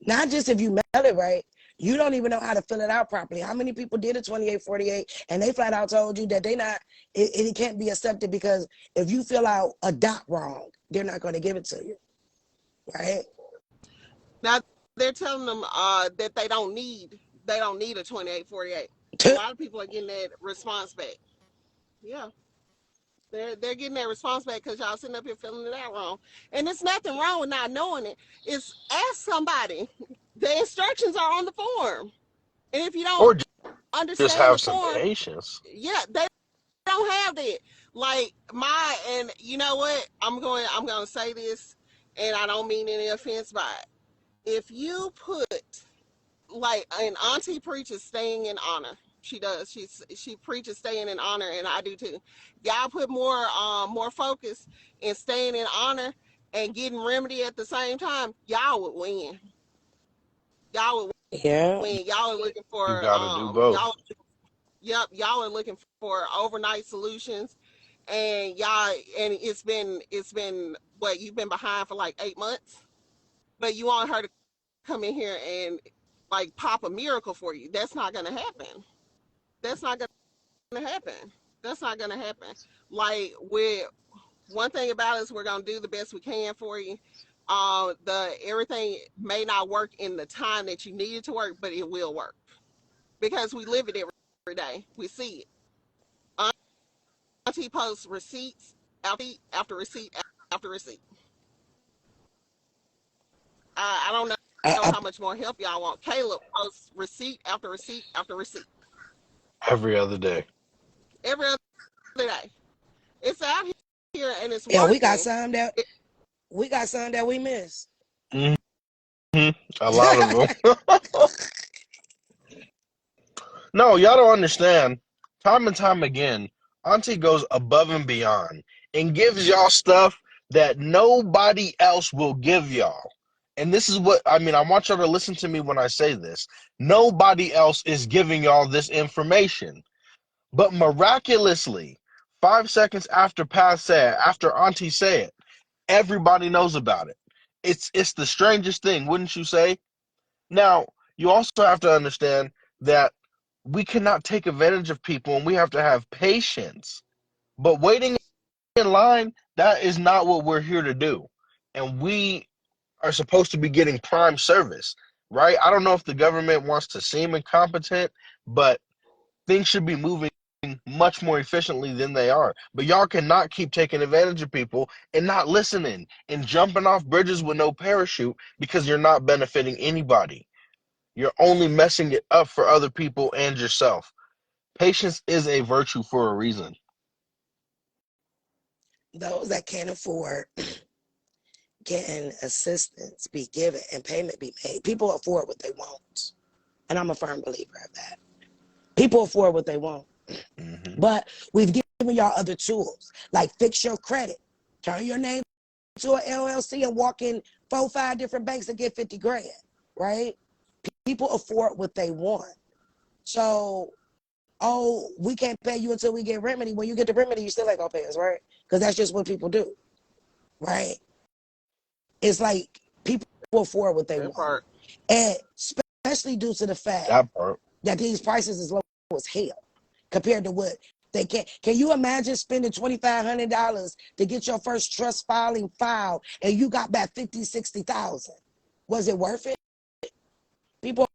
A: Not just if you mail it right, you don't even know how to fill it out properly. How many people did a 2848 and they flat out told you that they not it can't be accepted because if you fill out a dot wrong, they're not going to give it to you, right?
B: Now they're telling them that they don't need a 2848. A lot of people are getting that response back. Yeah, they're getting that response back because y'all sitting up here filling it out wrong. And there's nothing wrong with not knowing it. It's ask somebody. The instructions are on the form, and if you don't
C: Or just
B: understand the
C: have some
B: form,
C: patience.
B: yeah, they don't have that. Like my, and you know what? I'm going to say this, and I don't mean any offense by it. If you put, like, an auntie preaches staying in honor. She does. She preaches staying in honor, and I do too. Y'all put more focus in staying in honor and getting remedy at the same time. Y'all would win. Y'all would
A: Yeah.
B: win. Y'all are looking
C: You
B: for
C: got to do both.
B: y'all. Yep, y'all are looking for overnight solutions, and y'all, and it's been what, you've been behind for like 8 months, but you want her to come in here and like pop a miracle for you. That's not gonna happen. That's not gonna happen. That's not gonna happen. Like with one thing about us, we're gonna do the best we can for you. The everything may not work in the time that you need it to work, but it will work because we live it every day. We see it. Auntie posts receipts after receipt after receipt. I don't
A: Uh,
B: know
A: uh,
B: how much more help y'all want. Caleb posts receipt after receipt after receipt
C: Every other day.
B: every other day. It's out here and it's
A: yeah,
B: working.
A: we got some that we miss.
C: Hmm. A lot of them. No, y'all don't understand. Time and time again, Auntie goes above and beyond and gives y'all stuff that nobody else will give y'all. And this is what I mean. I want y'all to listen to me when I say this. Nobody else is giving y'all this information. But miraculously, 5 seconds after after Auntie say it, everybody knows about it. It's the strangest thing, wouldn't you say? Now, you also have to understand that we cannot take advantage of people and we have to have patience. But waiting in line, that is not what we're here to do. And we are supposed to be getting prime service, right? I don't know if the government wants to seem incompetent, but things should be moving much more efficiently than they are. But y'all cannot keep taking advantage of people and not listening and jumping off bridges with no parachute because you're not benefiting anybody. You're only messing it up for other people and yourself. Patience is a virtue for a reason.
A: Those that can't afford getting assistance be given and payment be made. People afford what they want. And I'm a firm believer of that. People afford what they want.
C: Mm-hmm.
A: But we've given y'all other tools, like fix your credit. Turn your name to an LLC and walk in 4, 5 different banks and get 50 grand, right? People afford what they want. So, oh, we can't pay you until we get remedy. When you get the remedy, you still ain't gonna pay us, right? Because that's just what people do, right? It's like people afford what they
B: That
A: want.
B: part.
A: And especially due to the fact
C: That part.
A: that these prices is low as hell compared to what they can. Can you imagine spending $2,500 to get your first trust filing filed and you got back 50, 60,000? Was it worth it? People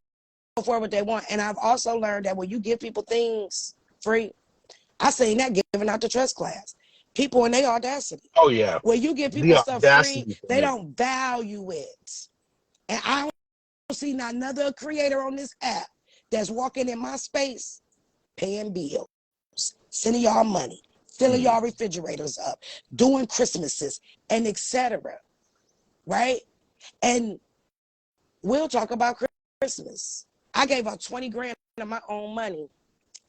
A: afford what they want. And I've also learned that when you give people things free, I seen that giving out the trust class. People in their audacity.
C: Oh yeah.
A: When you give
C: The
A: people stuff free,
C: audacity
A: they
C: from it.
A: don't value it. And I don't see not another creator on this app that's walking in my space paying bills, sending y'all money, filling
C: Mm.
A: y'all refrigerators up, doing Christmases, and etc. Right? And we'll talk about Christmas. I gave out 20 grand of my own money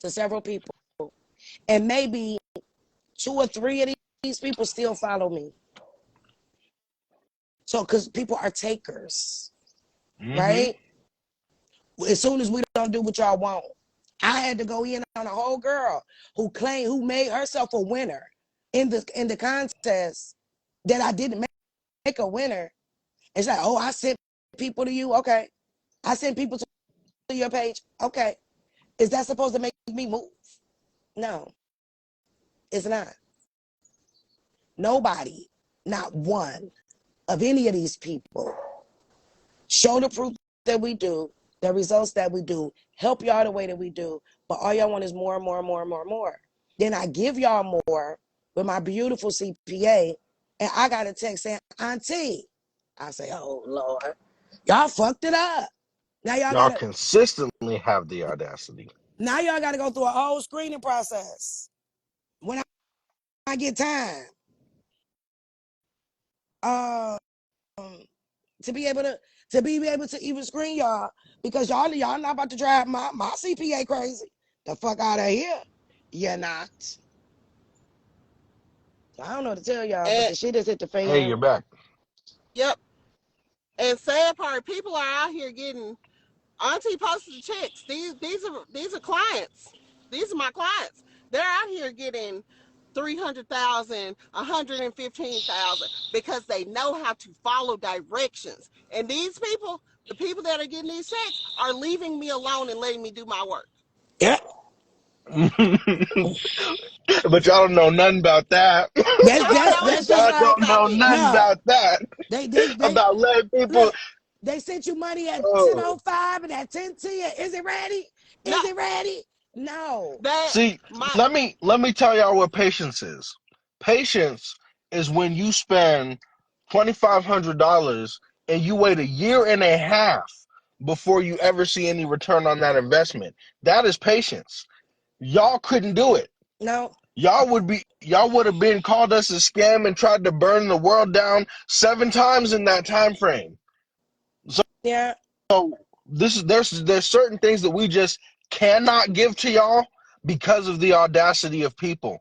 A: to several people, and maybe 2 or 3 of these people still follow me. So, because people are takers,
C: Mm-hmm.
A: right? As soon as we don't do what y'all want, I had to go in on a whole girl who made herself a winner in the contest that I didn't make a winner. It's like, oh, I sent people to you. Okay. I sent people to your page. Okay. Is that supposed to make me move? No, it's not. Nobody, not one of any of these people, show the proof that we do, the results that we do, help y'all the way that we do. But all y'all want is more and more and more and more and more. Then I give y'all more with my beautiful CPA, and I got a text saying, Auntie. I say, oh Lord, y'all fucked it up. Now y'all
C: Y'all
A: gotta
C: consistently have the audacity.
A: now y'all gotta go through a whole screening process. When I get time, um, to be able to even screen y'all because y'all not about to drive my CPA crazy. The fuck out of here. You're not. I don't know what to tell y'all, but
B: And
A: the shit has hit the
C: Hey, you're
A: fan.
C: back.
B: yep. And sad part, people are out here getting Auntie posted the checks. These are clients. These are my clients. They're out here getting 300,000, 115,000 because they know how to follow directions. And these people, the people that are getting these checks, are leaving me alone and letting me do my work.
A: Yeah.
C: But y'all don't know nothing about that.
A: That's
B: Y'all
A: that's
B: know
A: that's
B: anything
A: just
C: Y'all
A: like
B: about
C: don't
B: back
C: know
B: then.
C: nothing
A: no.
C: about that.
A: They
C: About letting people.
A: look. They sent you money at
C: Oh,
A: 10:05 and at 10:10. Is it ready?
B: No,
A: Is it ready? No.
B: that
C: see,
B: my
C: let me tell y'all what patience is. Patience is when you spend $2,500 and you wait a year and a half before you ever see any return on that investment. That is patience. Y'all couldn't do it.
A: No.
C: Y'all would have been called us a scam and tried to burn the world down 7 times in that time frame.
A: Yeah.
C: So there's certain things that we just cannot give to y'all because of the audacity of people.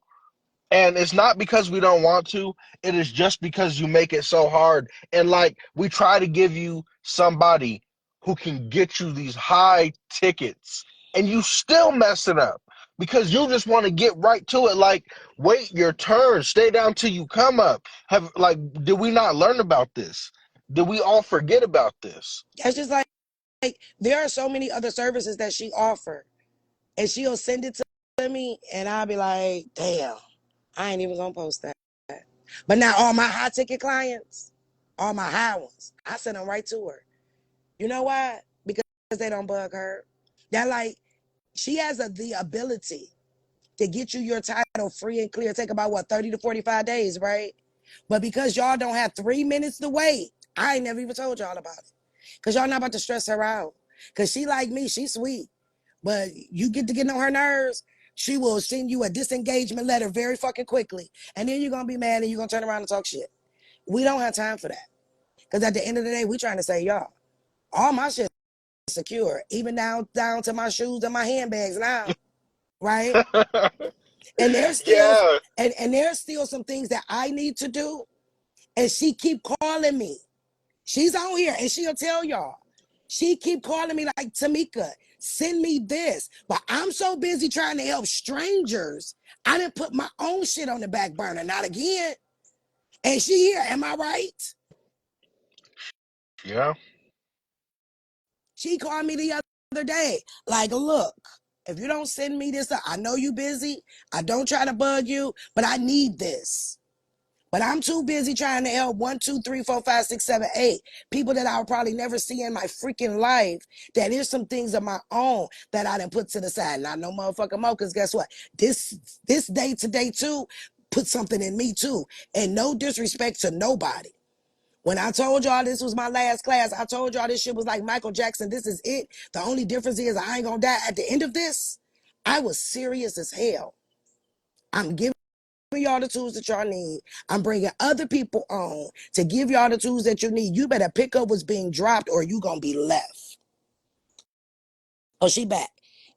C: And it's not because we don't want to, it is just because you make it so hard. And like we try to give you somebody who can get you these high tickets and you still mess it up because you just want to get right to it. Like, wait your turn, stay down till you come up. Have like, did we not learn about this? Did we all forget about this?
A: That's just like there are so many other services that she offer. And she'll send it to me and I'll be like, damn, I ain't even gonna post that. But now all my high ticket clients, all my high ones, I send them right to her. You know why? Because they don't bug her. That like she has the ability to get you your title free and clear. Take about what 30 to 45 days, right? But because y'all don't have 3 minutes to wait, I ain't never even told y'all about it. Cause y'all not about to stress her out. Cause she like me, she sweet. But you get to getting on her nerves, she will send you a disengagement letter very fucking quickly. And then you're gonna be mad and you're gonna turn around and talk shit. We don't have time for that. Cause at the end of the day, we trying to say, y'all, all my shit is secure, even down to my shoes and my handbags now, right? And there's still
C: Yeah.
A: and there's still some things that I need to do. And she keep calling me. She's on here and she'll tell y'all. She keep calling me like, Tamika, send me this. But I'm so busy trying to help strangers. I didn't put my own shit on the back burner. Not again. And she here. Am I right?
C: Yeah.
A: She called me the other day. Like, look, if you don't send me this, I know you busy. I don't try to bug you, but I need this. But I'm too busy trying to help 1, 2, 3, 4, 5, 6, 7, 8 people that I'll probably never see in my freaking life. That is some things of my own that I didn't put to the side. Not no motherfucking more, because guess what? This day to day too put something in me too. And no disrespect to nobody. When I told y'all this was my last class, I told y'all this shit was like Michael Jackson. This is it. The only difference is I ain't gonna die at the end of this. I was serious as hell. I'm giving y'all the tools that y'all need. I'm bringing other people on to give y'all the tools that you need. You better pick up what's being dropped or you gonna be left. Oh, she back.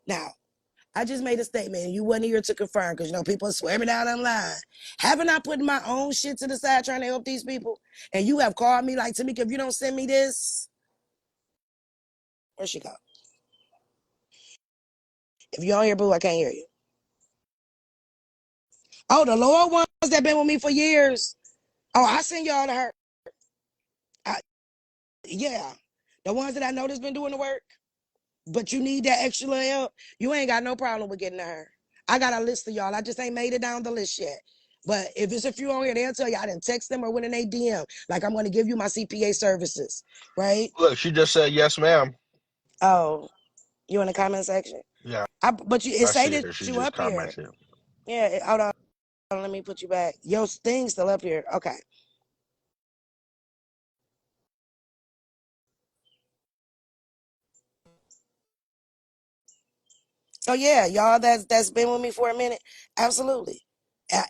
A: Now, I just made a statement and you wasn't here to confirm because you know people swear me down online. Haven't I put my own shit to the side trying to help these people? And you have called me like, Tamika, if you don't send me this, where she go? If you don't hear boo, I can't hear you. Oh, the loyal ones that been with me for years. Oh, I send y'all to her. I, yeah. The ones that I know that's been doing the work. But you need that extra little help, you ain't got no problem with getting to her. I got a list of y'all. I just ain't made it down the list yet. But if it's a few on here, they'll tell you I didn't text them or went in a DM. Like I'm going to give you my CPA services, right?
C: Look, she just said yes, ma'am.
A: Oh, you in the comment section?
C: Yeah,
A: But you it
C: I
A: say
C: see
A: that
C: her. She
A: you
C: just
A: up here.
C: commented.
A: Yeah, hold on. Let me put you back. Your thing's still up here. Okay. So yeah, y'all that's been with me for a minute, absolutely,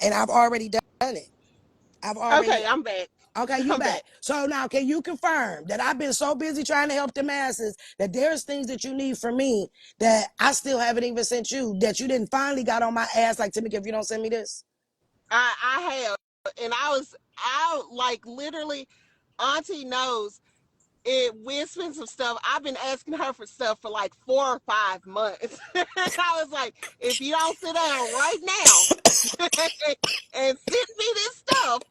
A: and I've already done it. I've already
B: okay, I'm back.
A: Okay, you
B: I'm
A: back.
B: back.
A: So now, can you confirm that I've been so busy trying to help the masses that there's things that you need from me that I still haven't even sent you that you didn't finally got on my ass like Timmy if you don't send me this?
B: I have, and I like literally, Auntie knows it. We're spending some stuff. I've been asking her for stuff for like 4 or 5 months. I was like, if you don't sit down right now and send me this stuff,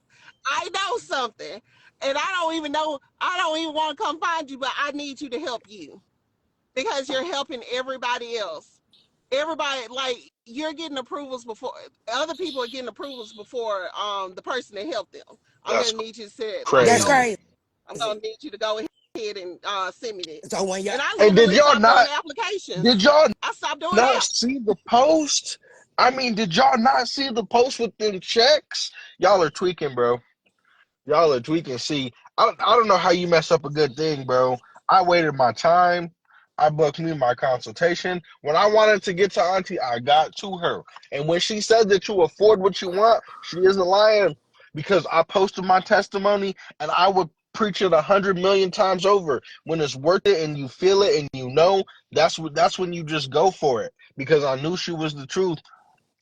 B: I know something. And I don't even know, I don't even want to come find you, but I need you to help you because you're helping everybody else. everybody, like, you're getting approvals before other people are getting approvals before the person that helped them. I'm
C: That's
B: gonna need you to say it, like,
A: That's
C: crazy.
B: okay,
A: crazy.
B: I'm gonna need you to go ahead and send me this.
A: So when y'all
B: And I
C: And did
B: literally
C: y'all
B: stopped doing
C: not?
B: applications.
C: Did y'all
B: I stopped doing
C: not
B: apps.
C: see the post? I mean, did y'all not see the post with them checks? Y'all are tweaking, bro. Y'all are tweaking. See, I don't know how you mess up a good thing, bro. I waited my time. I booked me my consultation. When I wanted to get to Auntie, I got to her. And when she said that you afford what you want, she isn't lying because I posted my testimony and I would preach it 100 million times over. When it's worth it and you feel it and you know, that's when you just go for it because I knew she was the truth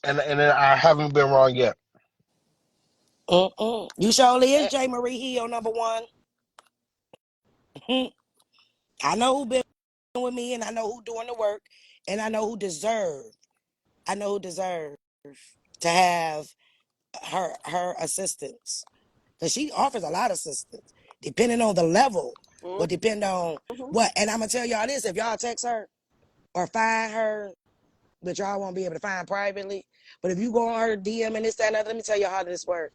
C: and I haven't been wrong yet.
A: You surely is
B: Eh,
A: J. Marie Hill, number one. I know who been with me, and I know who doing the work, and I know who deserve. I know who deserve to have her assistance, because she offers a lot of assistance, depending on the level, will depend on
B: mhm,
A: what. And I'm gonna tell y'all this: if y'all text her or find her, but y'all won't be able to find privately. But if you go on her DM and this, that, and other, let me tell you how this works.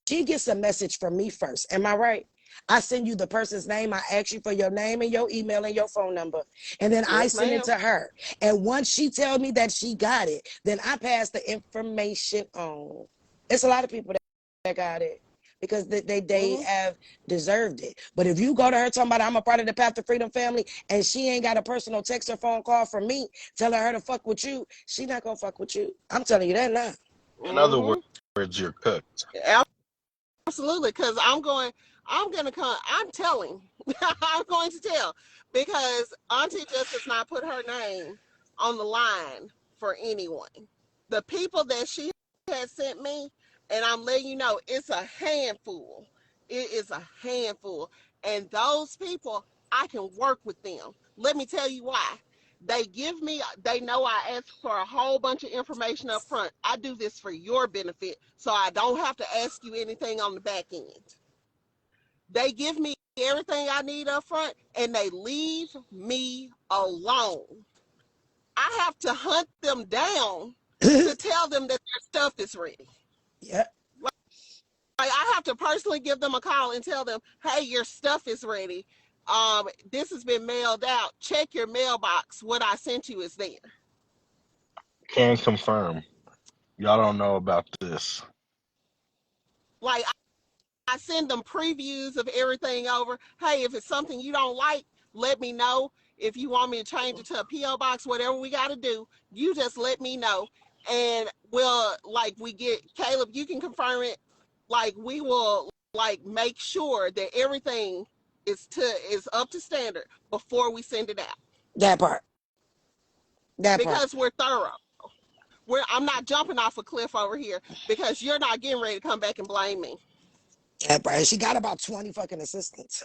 A: She gets a message from me first. Am I right? I send you the person's name. I ask you for your name and your email and your phone number. And then I
B: yes,
A: send it
B: ma'am.
A: to her. And once she tells me that she got it, then I pass the information on. It's a lot of people that got it because they
B: Hmm.
A: have deserved it. But if you go to her talking about I'm a part of the Path to Freedom family and she ain't got a personal text or phone call from me telling her to fuck with you, she not gonna fuck with you. I'm telling you that now.
C: In other
B: Hmm.
C: words, you're cooked.
B: Absolutely, because I'm gonna come. I'm telling. I'm going to tell because Auntie just does not put her name on the line for anyone. The people that she has sent me, and I'm letting you know, it's a handful. It is a handful, and those people, I can work with them. Let me tell you why. They know I ask for a whole bunch of information up front. I do this for your benefit, so I don't have to ask you anything on the back end. They give me everything I need up front, and they leave me alone. I have to hunt them down to tell them that their stuff is ready.
A: Yeah,
B: Like, I have to personally give them a call and tell them, hey, your stuff is ready. This has been mailed out. Check your mailbox. What I sent you is there.
C: Can confirm. Y'all don't know about this.
B: Like, I send them previews of everything over. Hey, if it's something you don't like, let me know. If you want me to change it to a P.O. box, whatever we got to do, you just let me know. And we'll, like, we get, Caleb, you can confirm it. Like, we will, like, make sure that everything is up to standard before we send it out
A: that part. That part.
B: because we're thorough. I'm not jumping off a cliff over here because you're not getting ready to come back and blame me.
A: That part. She got about 20 fucking assistants.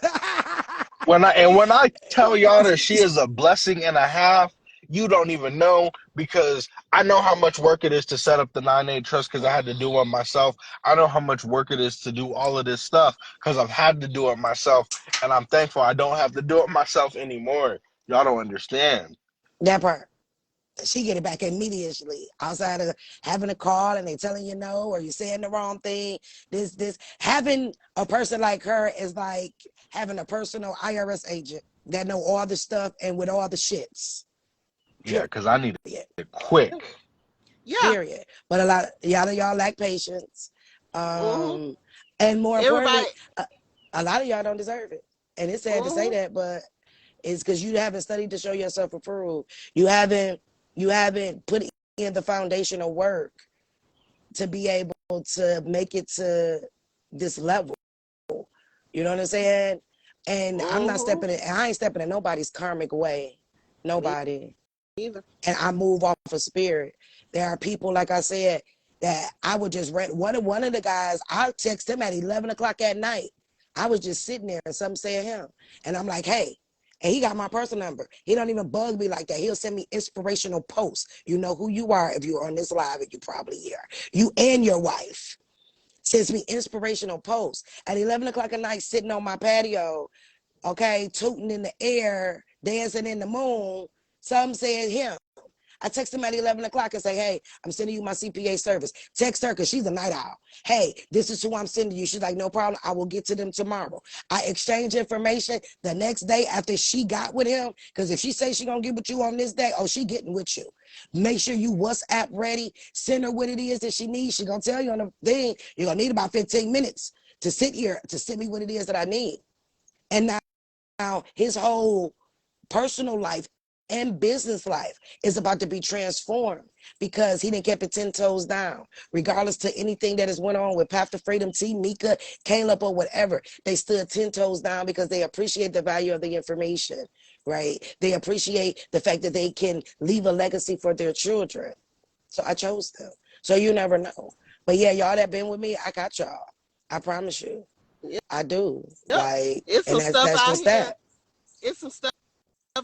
C: When I tell y'all that she is a blessing and a half, you don't even know because I know how much work it is to set up the 9A trust because I had to do one myself. I know how much work it is to do all of this stuff because I've had to do it myself, and I'm thankful I don't have to do it myself anymore. Y'all don't understand.
A: That part. She get it back immediately outside of having a call and they telling you no or you saying the wrong thing. This having a person like her is like having a personal IRS agent that know all the stuff and with all the shits.
C: Yeah,
A: Period.
C: because I need it quick.
B: Yeah.
A: Period. But a lot of y'all lack patience.
B: Hmm.
A: Um, and more
B: Everybody.
A: importantly, a lot of y'all don't deserve it. And it's sad to say
B: Hmm.
A: that, but it's because you haven't studied to show yourself approved. You haven't put in the foundational work to be able to make it to this level. You know what I'm saying? And
B: Hmm.
A: I ain't stepping in nobody's karmic way.
B: Me
A: Nobody.
B: either.
A: And I move off of spirit. There are people, like I said, that I would just rent. One of the guys, I text him at 11 o'clock at night. I was just sitting there and something said him. And I'm like, hey, and he got my personal number. He don't even bug me like that. He'll send me inspirational posts. You know who you are if you're on this live, and you probably here. You and your wife sends me inspirational posts at 11 o'clock at night, sitting on my patio, okay, tooting in the air, dancing in the moon. Some said him. I text him at 11 o'clock and say, hey, I'm sending you my CPA service. Text her because she's a night owl. Hey, this is who I'm sending you. She's like, no problem. I will get to them tomorrow. I exchange information the next day after she got with him. Because if she says she's going to get with you on this day, oh, she getting with you. Make sure you WhatsApp ready. Send her what it is that she needs. She's going to tell you on the thing. You're going to need about 15 minutes to sit here to send me what it is that I need. And now his whole personal life and business life is about to be transformed because he didn't keep it 10 toes down. Regardless to anything that has went on with Path to Freedom, T, Mika, Caleb, or whatever, they stood 10 toes down because they appreciate the value of the information, right? They appreciate the fact that they can leave a legacy for their children. So I chose them. So you never know. But yeah, y'all that been with me, I got y'all. I promise you. I do.
B: Yep.
A: Like,
B: It's
A: and
B: some stuff
A: that's
B: out
A: just
B: here.
A: that.
B: It's some stuff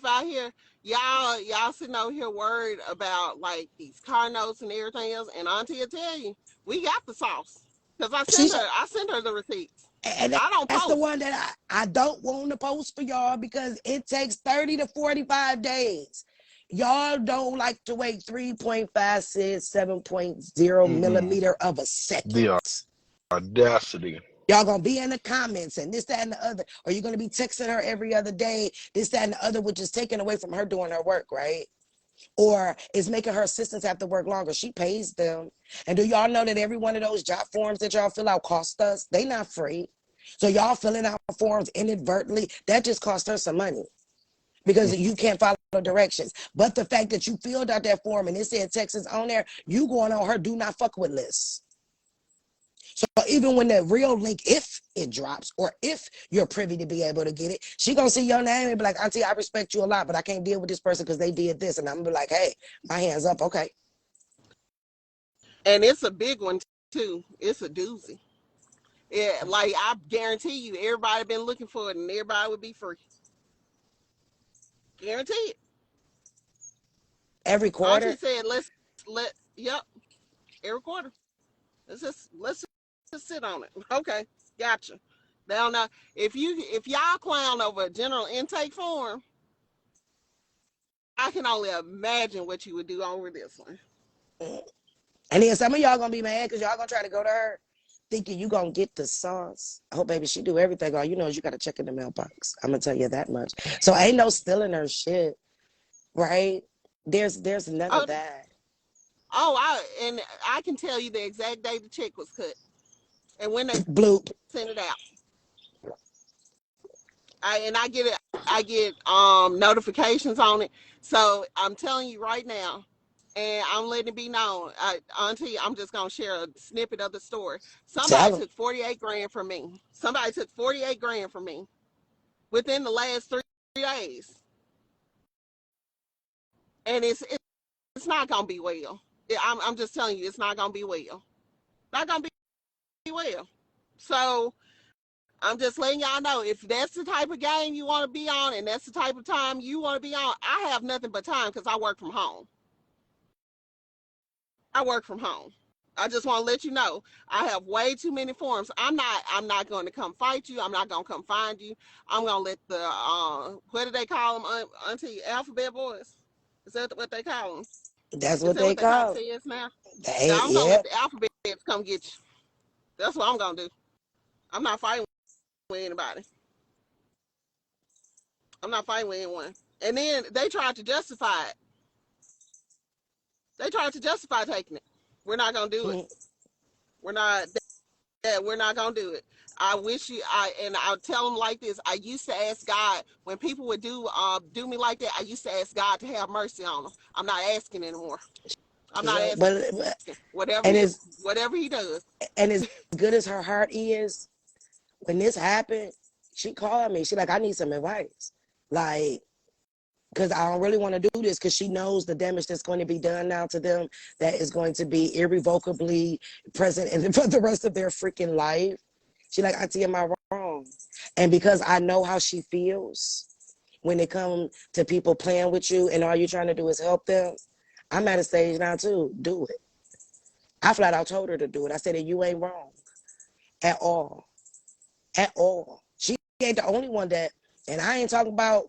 B: out here. Y'all sitting over here worried about like these car notes and everything else. And Auntie will tell you, we got the sauce. Because
A: She's
B: I send her the receipts.
A: and
B: I don't
A: that's the
B: post.
A: one that I don't want to post for y'all because it takes 30 to 45 days. Y'all don't like to wait 3.56, 7.0
C: Mm-mm.
A: millimeter of a second.
C: The audacity.
A: Y'all gonna be in the comments and this, that, and the other. Or you're gonna be texting her every other day, this, that, and the other, which is taken away from her doing her work, right? Or is making her assistants have to work longer. She pays them. And do y'all know that every one of those job forms that y'all fill out cost us? They not free. So y'all filling out forms inadvertently, that just cost her some money because you can't follow directions. But the fact that you filled out that form and it said Texas on there, you going on her do not fuck with list. So even when the real link, if it drops or if you're privy to be able to get it, she gonna see your name and be like, Auntie, I respect you a lot, but I can't deal with this person because they did this. And I'm gonna be like, hey, my hands up, okay.
B: And it's a big one too. It's a doozy. Yeah, like I guarantee you, everybody been looking for it, and everybody would be free. Guarantee it.
A: Every
B: Auntie
A: quarter,
B: said, yep, every quarter. Let's just sit on it. Okay, gotcha. Now, if y'all clown over a general intake form, I can only imagine what you would do over this one.
A: and then some of y'all gonna be mad because y'all gonna try to go to her thinking you gonna get the sauce. Oh, baby, she do everything. All you know is you gotta check in the mailbox. I'm gonna tell you that much. So ain't no stealing her shit, right? There's none of
B: Oh,
A: that.
B: and I can tell you the exact day the check was cut and when they
A: Bloop.
B: sent it out. I get it. I get notifications on it. So I'm telling you right now, and I'm letting it be known. Auntie, I'm just gonna share a snippet of the story.
A: Tell
B: Somebody
A: them.
B: took 48 grand from me. Somebody took 48 grand from me within the last 3 days, and it's not gonna be well. I'm just telling you, it's not gonna be well. Not gonna be well. So I'm just letting y'all know if that's the type of game you want to be on and that's the type of time you want to be on, I have nothing but time because I work from home. I work from home. I just want to let you know I have way too many forms. I'm not going to come fight you. I'm not going to come find you. I'm going to let the what do they call them, Auntie Alphabet Boys? Is that what they call them?
A: That's
B: Is
A: what
B: that
A: they
B: what they call
A: call.
B: TS now? Yeah,
A: They,
B: I'm going to
A: yeah,
B: let the alphabets come get you. That's what I'm going to do. I'm not fighting with anybody. I'm not fighting with anyone. And then they tried to justify it. They tried to justify taking it. We're not gonna do it.
A: mm,
B: We're not. Yeah, we're not gonna do it. I wish you. I'll tell them like this. I used to ask God when people would do me like that. I used to ask God to have mercy on them. I'm not asking anymore. I'm not asking.
A: but
B: Whatever
A: and
B: he
A: it's
B: whatever he does.
A: and as good as her heart is, when this happened, she called me. She like, I need some advice. Like, because I don't really want to do this because she knows the damage that's going to be done now to them that is going to be irrevocably present and for the rest of their freaking life. She like, Auntie, am I wrong? And because I know how she feels when it comes to people playing with you and all you're trying to do is help them, I'm at a stage now too. Do it. I flat out told her to do it. I said that you ain't wrong at all. At all. She ain't the only one that, and I ain't talking about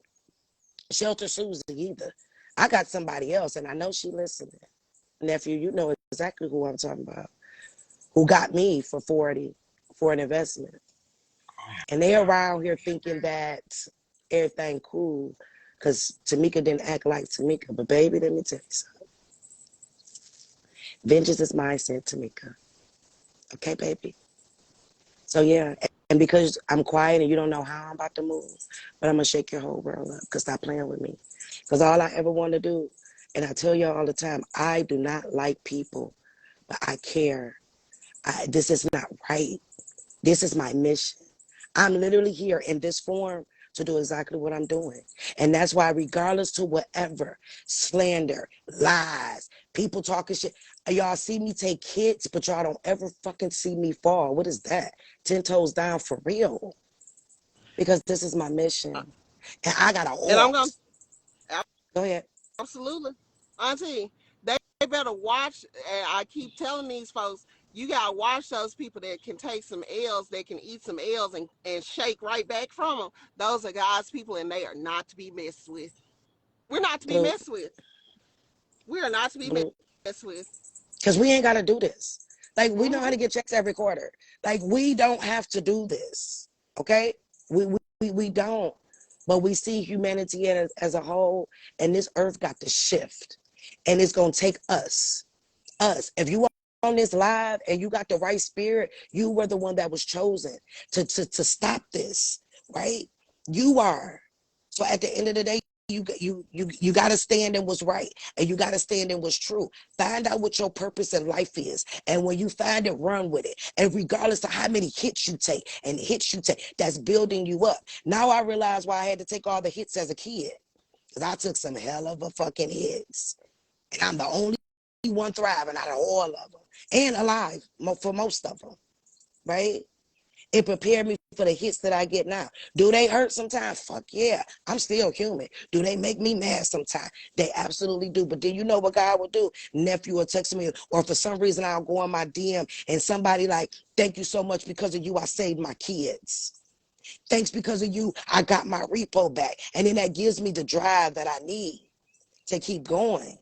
A: Shelter Susie either. I got somebody else, and I know she listening. Nephew, you know exactly who I'm talking about. Who got me for 40 for an investment. And they around here thinking that everything cool. Because Tamika didn't act like Tamika. But baby, let me tell you something. Vengeance is mine, said Tamika. Okay, baby? So yeah, and because I'm quiet and you don't know how I'm about to move, but I'm gonna shake your whole world up because stop playing with me. Because all I ever want to do, and I tell y'all all the time, I do not like people, but I care. This is not right. This is my mission. I'm literally here in this form to do exactly what I'm doing. And that's why, regardless to whatever, slander, lies, people talking shit, y'all see me take hits, but y'all don't ever fucking see me fall. What is that? 10 toes down for real. Because this is my mission. And I got a
B: And I'm gonna
A: heart. Go ahead.
B: absolutely, Auntie. They better watch. And I keep telling these folks, you gotta watch those people that can take some L's, that can eat some L's and shake right back from them. Those are God's people, and they are not to be messed with. We're not to be
A: Blue,
B: messed with. We are not to be
A: blue.
B: messed with.
A: Because we ain't got to do this. Like, we know how
B: Mm-hmm.
A: to get checks every quarter. Like, we don't have to do this. Okay? We don't. But we see humanity as a whole, and this earth got to shift. And it's going to take us. Us. If you are on this live and you got the right spirit, you were the one that was chosen to stop this, right? You are. So at the end of the day, you got to stand in what's right, and you got to stand in what's true. Find out what your purpose in life is, and when you find it, run with it. And regardless of how many hits you take and hits you take, that's building you up. Now I realize why I had to take all the hits as a kid, because I took some hell of a fucking hits, and I'm the only one thriving out of all of them and alive for most of them, right? It prepared me for the hits that I get now. Do they hurt sometimes? Fuck yeah. I'm still human. Do they make me mad sometimes? They absolutely do. But then you know what God will do? Nephew will text me, or for some reason I'll go on my DM and somebody like, thank you so much, because of you, I saved my kids. Thanks, because of you, I got my repo back. And then that gives me the drive that I need to keep going.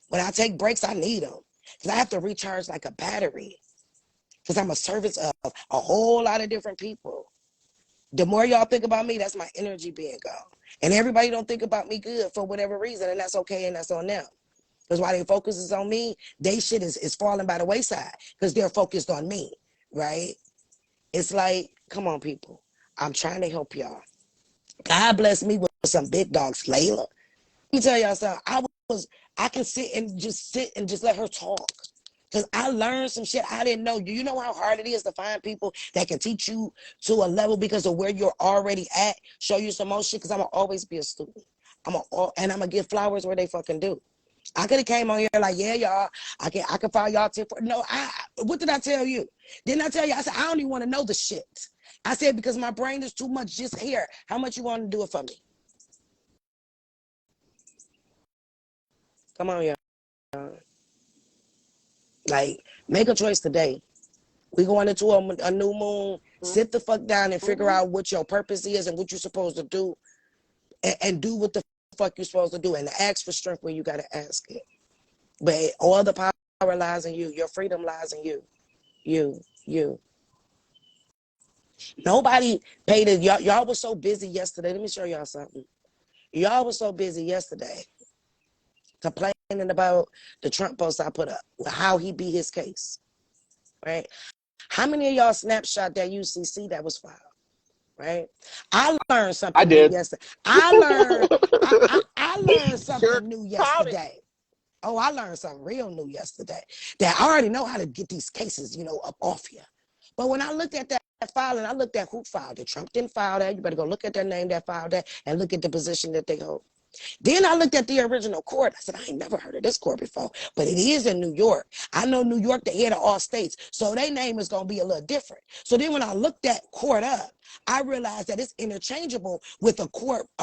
A: When I take breaks, I need them. Because I have to recharge like a battery. Because I'm a service of a whole lot of different people. The more y'all think about me, that's my energy being gone. And everybody don't think about me good for whatever reason, and that's okay, and that's on them. Because while their focus is on me, they shit is falling by the wayside because they're focused on me, right? It's like, come on, people. I'm trying to help y'all. God bless me with some big dogs, Layla. Let me tell y'all something. I can sit and just let her talk. Because I learned some shit I didn't know. Do you know how hard it is to find people that can teach you to a level because of where you're already at, show you some more shit? Because I'm going to always be a student. And I'm going to give flowers where they fucking do. I could have came on here like, yeah, y'all, I can follow y'all tip for. No, what did I tell you? Didn't I tell you? I said, I don't even want to know the shit. I said, because my brain is too much just here. How much you want to do it for me? Come on, y'all. Like, make a choice today. We going into a new moon. Sit the fuck down and figure
B: Mm-hmm.
A: out what your purpose is and what you're supposed to do, and do what the fuck you're supposed to do, and ask for strength when you gotta ask it. But all the power lies in you. Your freedom lies in you. You. Nobody paid it. Y'all was so busy yesterday. Let me show y'all something. Y'all was so busy yesterday complaining about the Trump post I put up, how he beat his case, right? How many of y'all snapshot that UCC that was filed? Right? I learned
C: I
A: something new
C: did.
A: yesterday. I learned
B: Sure
A: something new
B: caught it.
A: yesterday. Oh, I learned something real new yesterday. That I already know how to get these cases, up off you. But when I looked at that file and I looked at who filed it, Trump didn't file that. You better go look at their name that filed that and look at the position that they hold. Then I looked at the original court. I said, I ain't never heard of this court before, but it is in New York. I know New York, the head of all states, so their name is going to be a little different. So then when I looked that court up, I realized that it's interchangeable with a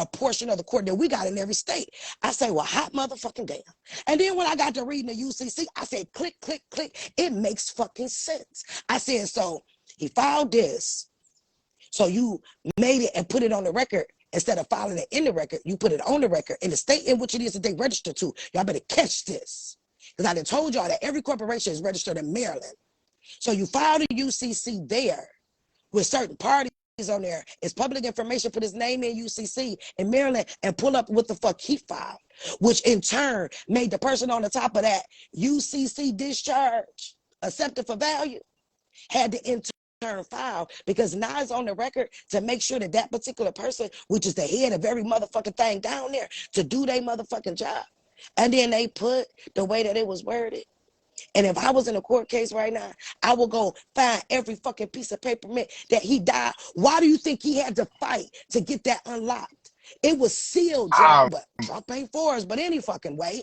A: portion of the court that we got in every state. I say, well, hot motherfucking damn. And then when I got to reading the UCC, I said, click, click, click. It makes fucking sense. I said, so he filed this. So you made it and put it on the record Instead of filing it in the record, you put it on the record in the state in which it is that they register to. Y'all better catch this. Because I done told y'all that every corporation is registered in Maryland. So you file the UCC there with certain parties on there. It's public information. Put his name in UCC in Maryland and pull up what the fuck he filed, which in turn made the person on the top of that UCC discharge accepted for value had to in turn file because now it's on the record to make sure that that particular person, which is the head of every motherfucking thing down there, to do their motherfucking job. And then they put the way that it was worded. And if I was in a court case right now, I would go find every fucking piece of paper that he died. Why do you think he had to fight to get that unlocked? It was sealed, y'all,
C: I'm
A: but Trump ain't for us, but any fucking way.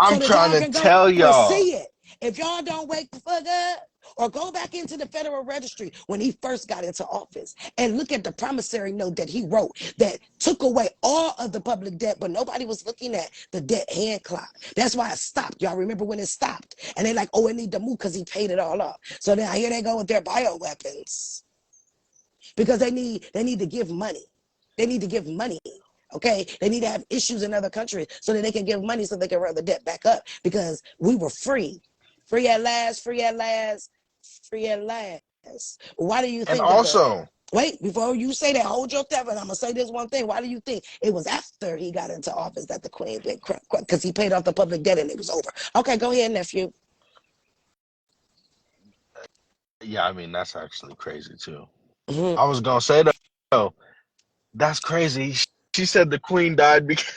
A: So
C: I'm
A: that
C: trying
A: y'all
C: to
A: can go
C: tell
A: and
C: y'all.
A: see it. If y'all don't wake the fuck up or go back into the Federal Registry when he first got into office and look at the promissory note that he wrote that took away all of the public debt, but nobody was looking at the debt hand clock. That's why it stopped. Y'all remember when it stopped? And they're like, oh, it need to move because he paid it all off. So now here they go with their bioweapons because they need to give money. They need to give money. Okay, they need to have issues in other countries so that they can give money so they can run the debt back up because we were free. Free at last, free at last, free at last. Why do you
C: And
A: think that
C: also,
A: wait, before you say that, hold your thought, and I'm gonna say this one thing. Why do you think it was after he got into office that the Queen went because he paid off the public debt and it was over? Okay, go ahead, nephew.
C: yeah, I mean that's actually crazy too.
A: Mhm.
C: I was gonna say though, that's crazy. She said the queen died because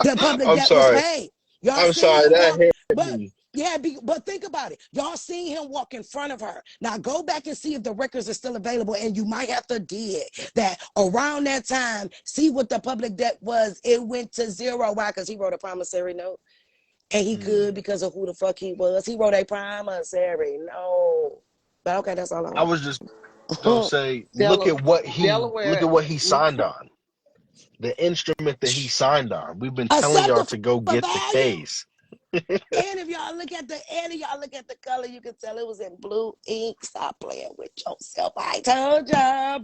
A: The public
C: I'm
A: debt was
C: sorry.
A: paid. Y'all
C: I'm
A: seen
C: sorry
A: him
C: that
A: walk,
C: hit
A: but
C: me.
A: yeah, but think about it. Y'all seen him walk in front of her. Now go back and see if the records are still available, and you might have to dig that around that time. See what the public debt was. It went to zero. Why? Because he wrote a promissory note, and he could
C: Hmm.
A: because of who the fuck he was. He wrote a promissory note. But okay, that's all I
C: I
A: want.
C: was just gonna say,
B: Delaware,
C: look
B: Delaware,
C: at what he signed on. The instrument that he signed on. We've been telling y'all
A: Accepted
C: to go
A: for
C: get the
A: value.
C: case.
A: And if y'all look at the color, you can tell it was in blue ink. Stop playing with yourself. I told y'all,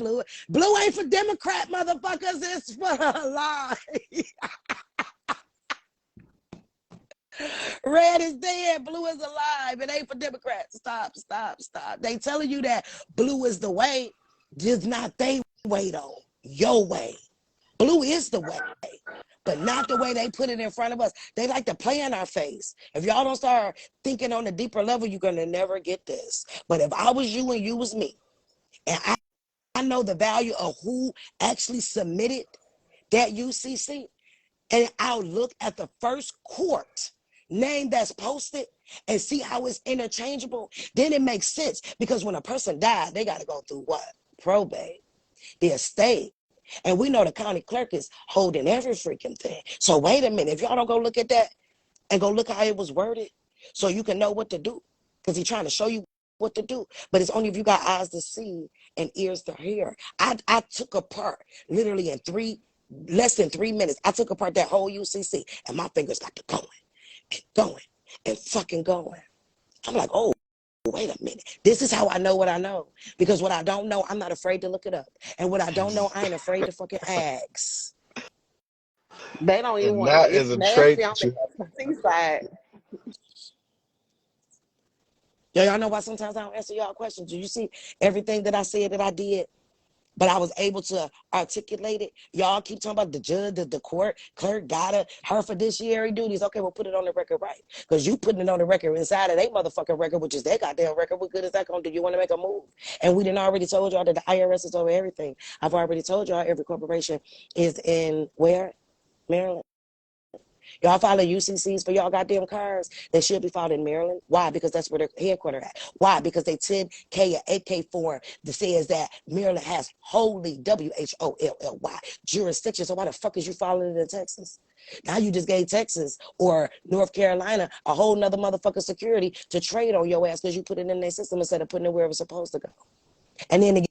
A: blue ain't for Democrat motherfuckers. It's for a lie. Red is dead. Blue is alive. It ain't for Democrats. Stop, stop, stop. They telling you that blue is the way, just not they way though. Your way. Blue is the way, but not the way they put it in front of us. They like to play in our face. If y'all don't start thinking on a deeper level, you're gonna never get this. But if I was you and you was me, and I know the value of who actually submitted that UCC, and I'll look at the first court name that's posted and see how it's interchangeable, then it makes sense. Because when a person died, they gotta go through what? Probate, the estate. And we know the county clerk is holding every freaking thing. So wait a minute. If y'all don't go look at that and go look how it was worded so you can know what to do. Because he's trying to show you what to do. But it's only if you got eyes to see and ears to hear. I took apart literally in less than 3 minutes. I took apart that whole UCC and my fingers got to going and going and fucking going. I'm like, oh, wait a minute. This is how I know what I know. Because what I don't know, I'm not afraid to look it up. And what I don't know, I ain't afraid to fucking ask.
B: they don't even
C: And
B: want.
C: that is
B: It's
C: a trait
B: nasty on
C: that
B: the
C: you
B: SEC side.
A: Yo, y'all know why sometimes I don't answer y'all questions. Do you see everything that I said that I did? But I was able to articulate it. Y'all keep talking about the judge, the court clerk got her fiduciary duties. Okay, well, put it on the record right. Because you putting it on the record inside of their motherfucking record, which is their goddamn record. What good is that going to do? You want to make a move? And we didn't already told y'all that the IRS is over everything. I've already told y'all every corporation is in where? Maryland. Y'all file UCCs for y'all goddamn cars. They should be filed in Maryland. Why? Because that's where their headquarters at. Why? Because they 10K or 8K form that says that Maryland has wholly WHOLLY jurisdiction. So why the fuck is you filing it in Texas? Now you just gave Texas or North Carolina a whole nother motherfucker security to trade on your ass because you put it in their system instead of putting it where it was supposed to go. And then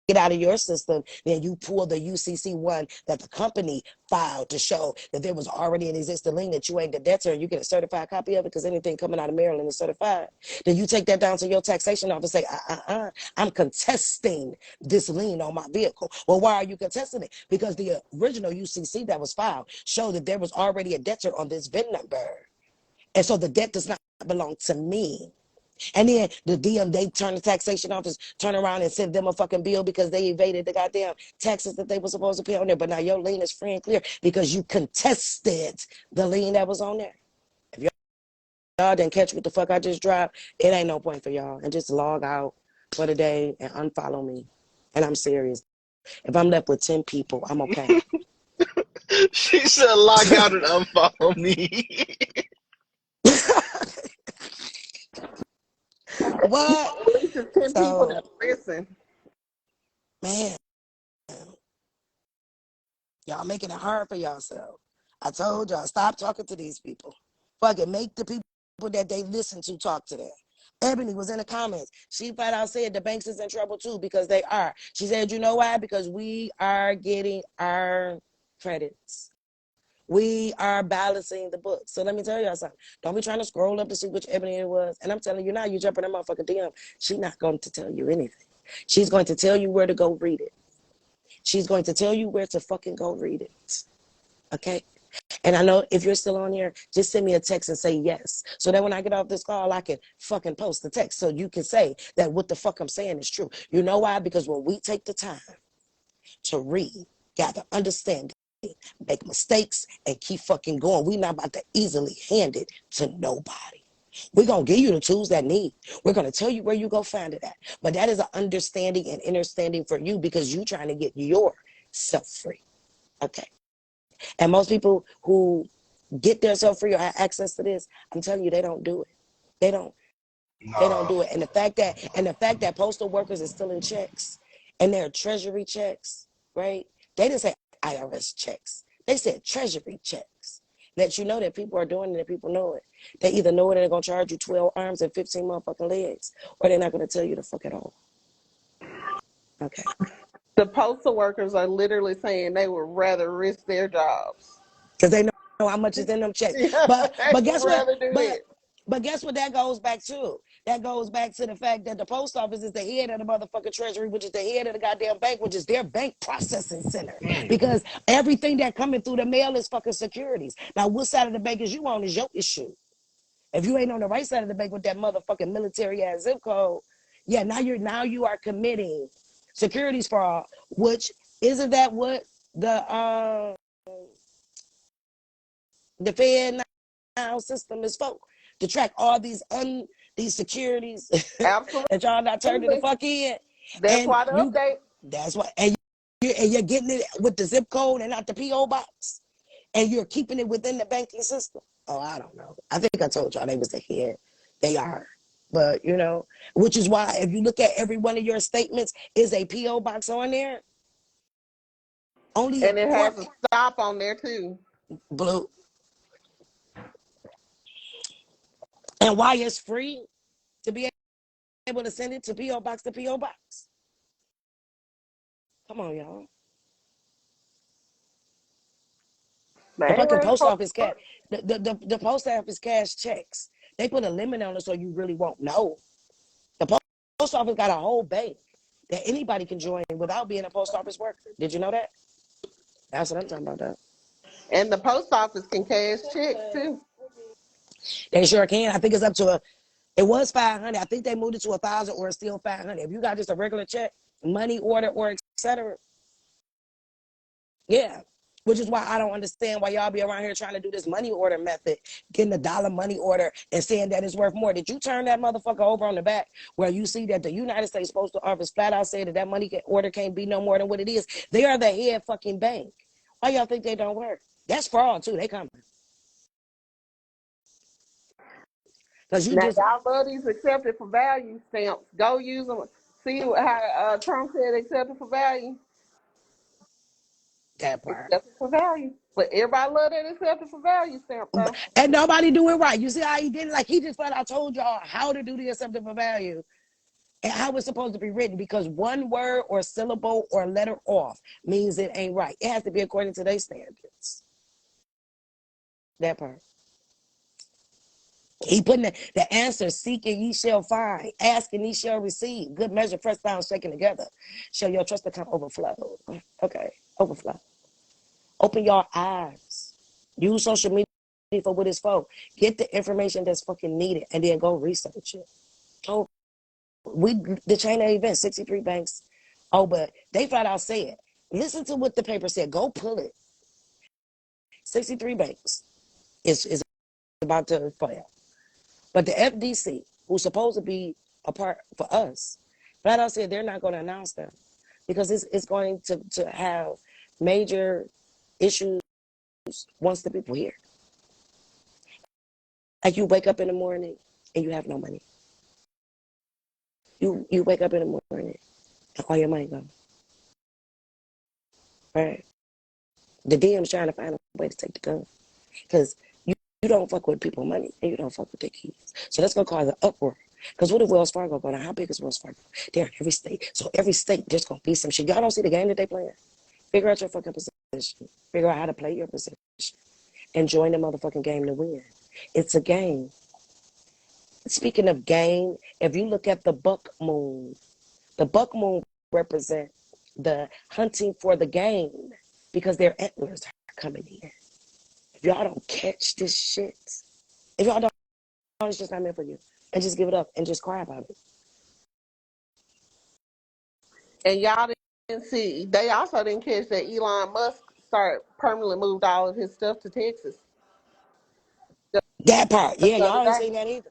A: it out of your system, then you pull the UCC one that the company filed to show that there was already an existing lien that you ain't the debtor, and you get a certified copy of it because anything coming out of Maryland is certified. Then you take that down to your taxation office and say, I'm contesting this lien on my vehicle. Well, why are you contesting it? Because the original UCC that was filed showed that there was already a debtor on this VIN number. And so the debt does not belong to me. And then the DM, they turn the taxation office, turn around and send them a fucking bill because they evaded the goddamn taxes that they were supposed to pay on there. But now your lien is free and clear because you contested the lien that was on there. If y'all didn't catch what the fuck I just dropped, it ain't no point for y'all. And just log out for the day and unfollow me. And I'm serious. If I'm left with 10 people, I'm okay.
C: She said, log out and unfollow me.
A: What?
B: At least it's 10 people
A: So,
B: that listen.
A: man, y'all making it hard for yourself. I told y'all, stop talking to these people. Fucking make the people that they listen to talk to them. Ebony was in the comments. She flat out said the banks is in trouble too because they are. She said, you know why? Because we are getting our credits. We are balancing the books. So let me tell y'all something. Don't be trying to scroll up to see which Ebony it was. And I'm telling you now, you jump in that motherfucking DM. She's not going to tell you anything. She's going to tell you where to go read it. She's going to tell you where to fucking go read it. Okay? And I know if you're still on here, just send me a text and say yes. So that when I get off this call, I can fucking post the text so you can say that what the fuck I'm saying is true. You know why? Because when we take the time to read, gather understanding, make mistakes, and keep fucking going, we not about to easily hand it to nobody. We're going to give you the tools that need. We're going to tell you where you go find it at. But that is an understanding and understanding for you because you're trying to get yourself free. Okay. And most people who get themselves free or have access to this, I'm telling you, they don't do it. They don't. They don't
C: No.
A: do it. And the fact that postal workers are still in checks and they're treasury checks, right? They didn't say IRS checks. They said treasury checks. Let you know that people are doing it and people know it. They either know it and they're gonna charge you 12 arms and 15 motherfucking legs, or they're not gonna tell you the fuck at all. Okay.
B: The postal workers are literally saying they would rather risk their jobs.
A: Because they know how much is in them checks.
B: Yeah,
A: But
B: they
A: but
B: would
A: guess what?
B: rather do
A: But
B: that.
A: but guess what that goes back to? That goes back to the fact that the post office is the head of the motherfucking treasury, which is the head of the goddamn bank, which is their bank processing center.
C: Mm.
A: Because everything that coming through the mail is fucking securities. Now, what side of the bank is you on is your issue. If you ain't on the right side of the bank with that motherfucking military ass zip code, yeah, now you are committing securities fraud, which isn't that what the Fed now system is for? To track all these securities
B: Absolutely.
A: that y'all not turning the fuck in.
B: That's
A: And
B: why the
A: you
B: update.
A: that's what and you're getting it with the zip code and not the PO box. And you're keeping it within the banking system. Oh, I don't know. I think I told y'all they was the head. They are. But which is why if you look at every one of your statements, is a PO box on there. Only
B: And it has a
A: important
B: stop on there too.
A: blue. And why it's free to be able to send it to PO box to PO box. Come on, y'all.
B: They
A: The
B: ain't
A: fucking
B: ready
A: post
B: for
A: office cash. The post office cash checks. They put a limit on it so you really won't know. The post office got a whole bank that anybody can join without being a post office worker. Did you know that? That's what I'm talking about. That
B: and the post office can cash checks too.
A: they sure can. I think it's up to it was 500. I think they moved it to 1,000 or it's still 500. If you got just a regular check, money order or etc. Yeah. Which is why I don't understand why y'all be around here trying to do this money order method, getting a dollar money order and saying that it's worth more. Did you turn that motherfucker over on the back where you see that the United States Postal Office flat out said that money order can't be no more than what it is? They are the head fucking bank. Why y'all think they don't work? That's fraud too. They coming. Because you
B: Now
A: just,
B: y'all love these accepted for value stamps. Go use them. See how Trump said accepted for value.
A: that part.
B: Accepted for value. But everybody love that accepted for value stamp though.
A: And nobody do it right. You see how he did it? Like he just flat out told y'all how to do the acceptable value. and how it's supposed to be written, because one word or syllable or letter off means it ain't right. It has to be according to their standards. That part. He putting the answer: seek and ye shall find, ask and ye shall receive. Good measure, pressed down, shaken together. Shall your trust account overflow? Okay, overflow. Open your eyes. Use social media for what it's for. Get the information that's fucking needed, and then go research it. Oh, the chain of events, 63 banks. Oh, but they flat out said, listen to what the paper said. Go pull it. 63 banks is about to fail. But the FDC, who's supposed to be a part for us, flat out said they're not going to announce them because it's going to have major issues once the people here. Like you wake up in the morning and you have no money. You wake up in the morning and all your money gone. Right? The DM's trying to find a way to take the gun because you don't fuck with people's money and you don't fuck with their kids. So that's going to cause an uproar. Because what if Wells Fargo going on? How big is Wells Fargo? They're in every state. So every state, there's going to be some shit. Y'all don't see the game that they playing? Figure out your fucking position. Figure out how to play your position. And join the motherfucking game to win. It's a game. Speaking of game, if you look at the buck moon represent the hunting for the game because their antlers are coming in. If y'all don't catch this shit, if y'all don't, it's just not meant for you. And just give it up and just cry about it.
B: And y'all didn't see, they also didn't catch that Elon Musk permanently moved all of his stuff to Texas
A: That part. Yeah,
B: just the other
A: y'all ain't
B: day.
A: seen that either.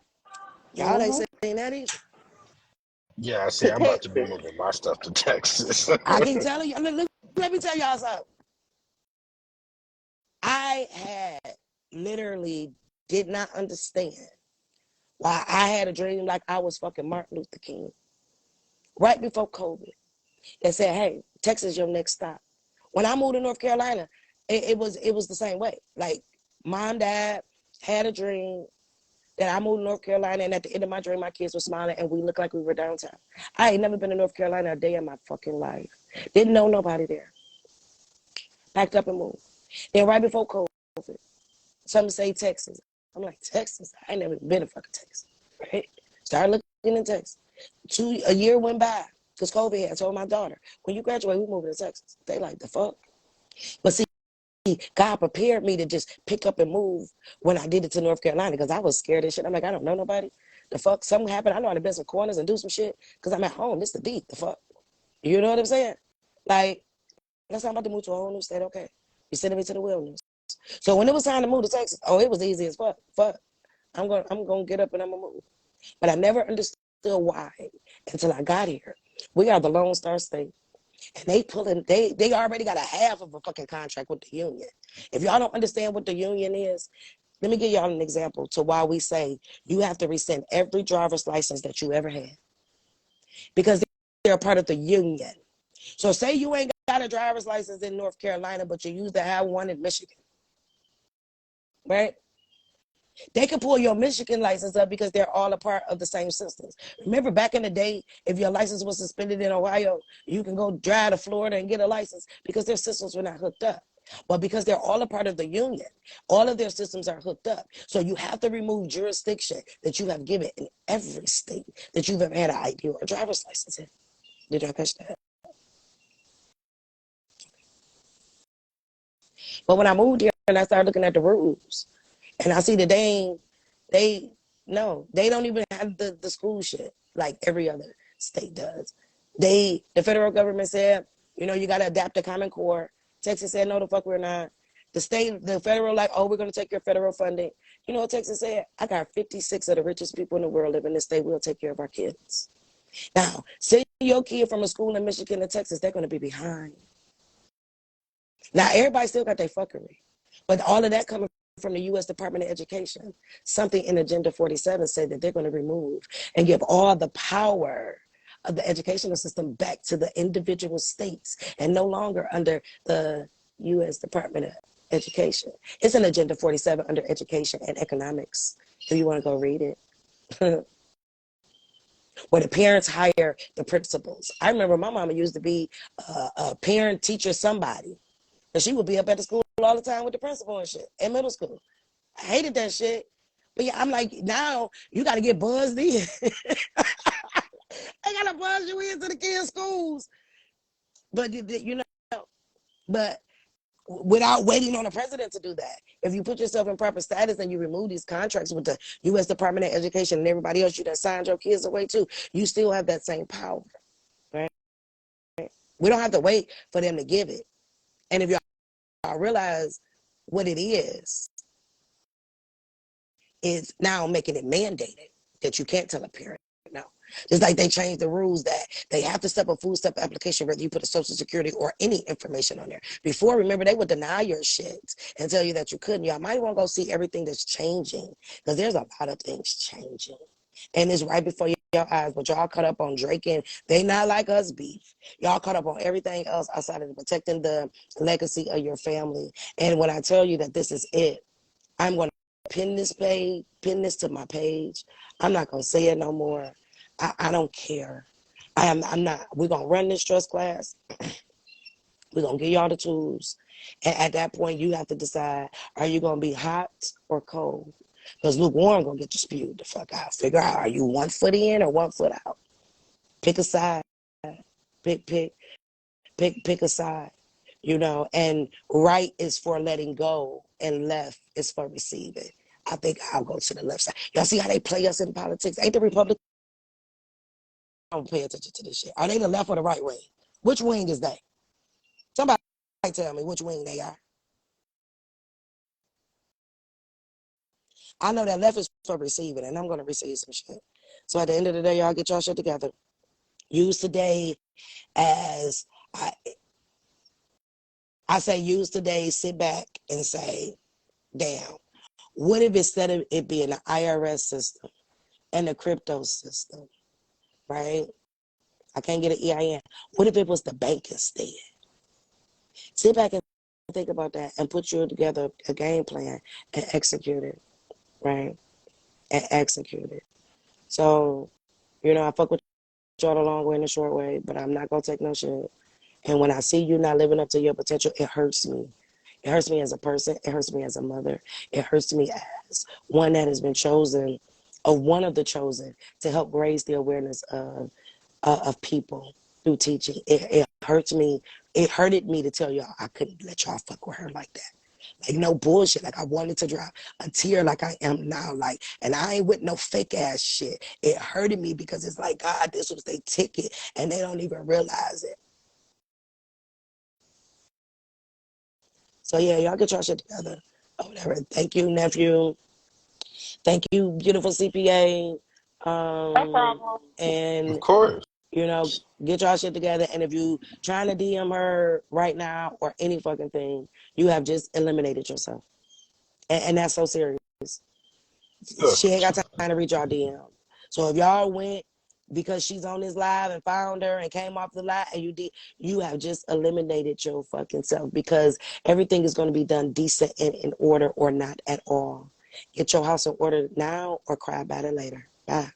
A: Y'all ain't
B: Mm-hmm.
A: seen that either.
C: Yeah, I see.
B: To
C: I'm about to be
B: Texas.
C: moving my stuff to Texas.
A: I keep telling you, let me tell y'all something. I had literally did not understand why I had a dream like I was fucking Martin Luther King right before COVID. They said, "Hey, Texas is your next stop." When I moved to North Carolina, it was the same way. Like mom, dad had a dream that I moved to North Carolina, and at the end of my dream, my kids were smiling, and we looked like we were downtown. I ain't never been to North Carolina a day in my fucking life. Didn't know nobody there. Packed up and moved. Then right before COVID, some say Texas. I'm like, Texas? I ain't never been to fucking Texas. Right? Started looking in Texas. A year went by because COVID had. I told my daughter, when you graduate, we moving to Texas. They like, the fuck? But see, God prepared me to just pick up and move when I did it to North Carolina because I was scared as shit. I'm like, I don't know nobody. The fuck? Something happened. I know how to bend some corners and do some shit because I'm at home. This the beat. The fuck? You know what I'm saying? Like, that's how I'm about to move to a whole new state. Okay. You're sending me to the wilderness. So when it was time to move to Texas, oh, it was easy as fuck. Fuck. I'm gonna get up and I'm gonna move. But I never understood why until I got here. We are the Lone Star State. And they already got a half of a fucking contract with the union. If y'all don't understand what the union is, let me give y'all an example to why we say you have to rescind every driver's license that you ever had. Because they're a part of the union. So say you ain't got a driver's license in North Carolina, but you used to have one in Michigan, right? They can pull your Michigan license up because they're all a part of the same systems. Remember back in the day, if your license was suspended in Ohio, you can go drive to Florida and get a license because their systems were not hooked up. But because they're all a part of the union, all of their systems are hooked up. So you have to remove jurisdiction that you have given in every state that you've ever had an ID or a driver's license in. Did y'all catch that? But when I moved here and I started looking at the rules, and I see that they no, they don't even have the school shit like every other state does. The federal government said, you gotta adapt the Common Core. Texas said, no, the fuck we're not. The federal, like, oh, we're gonna take your federal funding. You know what Texas said? I got 56 of the richest people in the world live in this state. We'll take care of our kids. Now, send your kid from a school in Michigan to Texas, they're gonna be behind. Now, everybody still got their fuckery, but all of that coming from the U.S. Department of Education, something in Agenda 47 said that they're going to remove and give all the power of the educational system back to the individual states and no longer under the U.S. Department of Education. It's an Agenda 47 under education and economics. If you want to go read it. where the parents hire the principals. I remember my mama used to be a parent, teacher, somebody. And she would be up at the school all the time with the principal and shit in middle school. I hated that shit. But yeah, I'm like, now you got to get buzzed in. I got to buzz you into the kids' schools. But, you know, but without waiting on the president to do that. If you put yourself in proper status and you remove these contracts with the U.S. Department of Education and everybody else you done signed your kids away to, you still have that same power, right? We don't have to wait for them to give it. And if y'all realize what it is now making it mandated that you can't tell a parent no. Just like they changed the rules that they have to step a food stamp application whether you put a social security or any information on there. Before, remember, they would deny your shit and tell you that you couldn't. Y'all might want to go see everything that's changing because there's a lot of things changing. And it's right before your eyes, but y'all caught up on Drake and they not like us beef. Y'all caught up on everything else outside of protecting the legacy of your family. And when I tell you that this is it, I'm going to pin this to my page. I'm not going to say it no more. I don't care. I'm not. We're going to run this trust class. We're going to give y'all the tools. And at that point, you have to decide, are you going to be hot or cold? Because lukewarm going to get you spewed the fuck out. Figure out, are you 1 foot in or 1 foot out? Pick a side. Pick a side. You know, and right is for letting go and left is for receiving. I think I'll go to the left side. Y'all see how they play us in politics? Ain't the Republicans? Don't pay attention to this shit. Are they the left or the right wing? Which wing is they? Somebody tell me which wing they are. I know that left is for receiving, and I'm going to receive some shit. So at the end of the day, y'all get y'all shit together. Use today as I say, use today, sit back and say, damn, what if instead of it being the IRS system and the crypto system, right? I can't get an EIN. What if it was the bank instead? Sit back and think about that and put you together a game plan and execute it, right? And execute it. So, you know, I fuck with y'all the long way and the short way, but I'm not gonna take no shit. And when I see you not living up to your potential, it hurts me. It hurts me as a person. It hurts me as a mother. It hurts me as one that has been chosen, or one of the chosen, to help raise the awareness of people through teaching. It hurts me. It hurted me to tell y'all I couldn't let y'all fuck with her like that. Like no bullshit. Like I wanted to drop a tear like I am now. Like, and I ain't with no fake ass shit. It hurted me because it's like, God, this was their ticket and they don't even realize it. So yeah, y'all get your shit together. Or whatever. Thank you, nephew. Thank you, beautiful CPA.
B: No problem.
C: Of
A: And
C: course.
A: you know, get y'all shit together. And if you trying to DM her right now or any fucking thing, you have just eliminated yourself. And that's so serious. She ain't got time to read y'all DM. So if y'all went because she's on this live and found her and came off the live and you have just eliminated your fucking self because everything is going to be done decent and in order or not at all. Get your house in order now or cry about it later. Bye.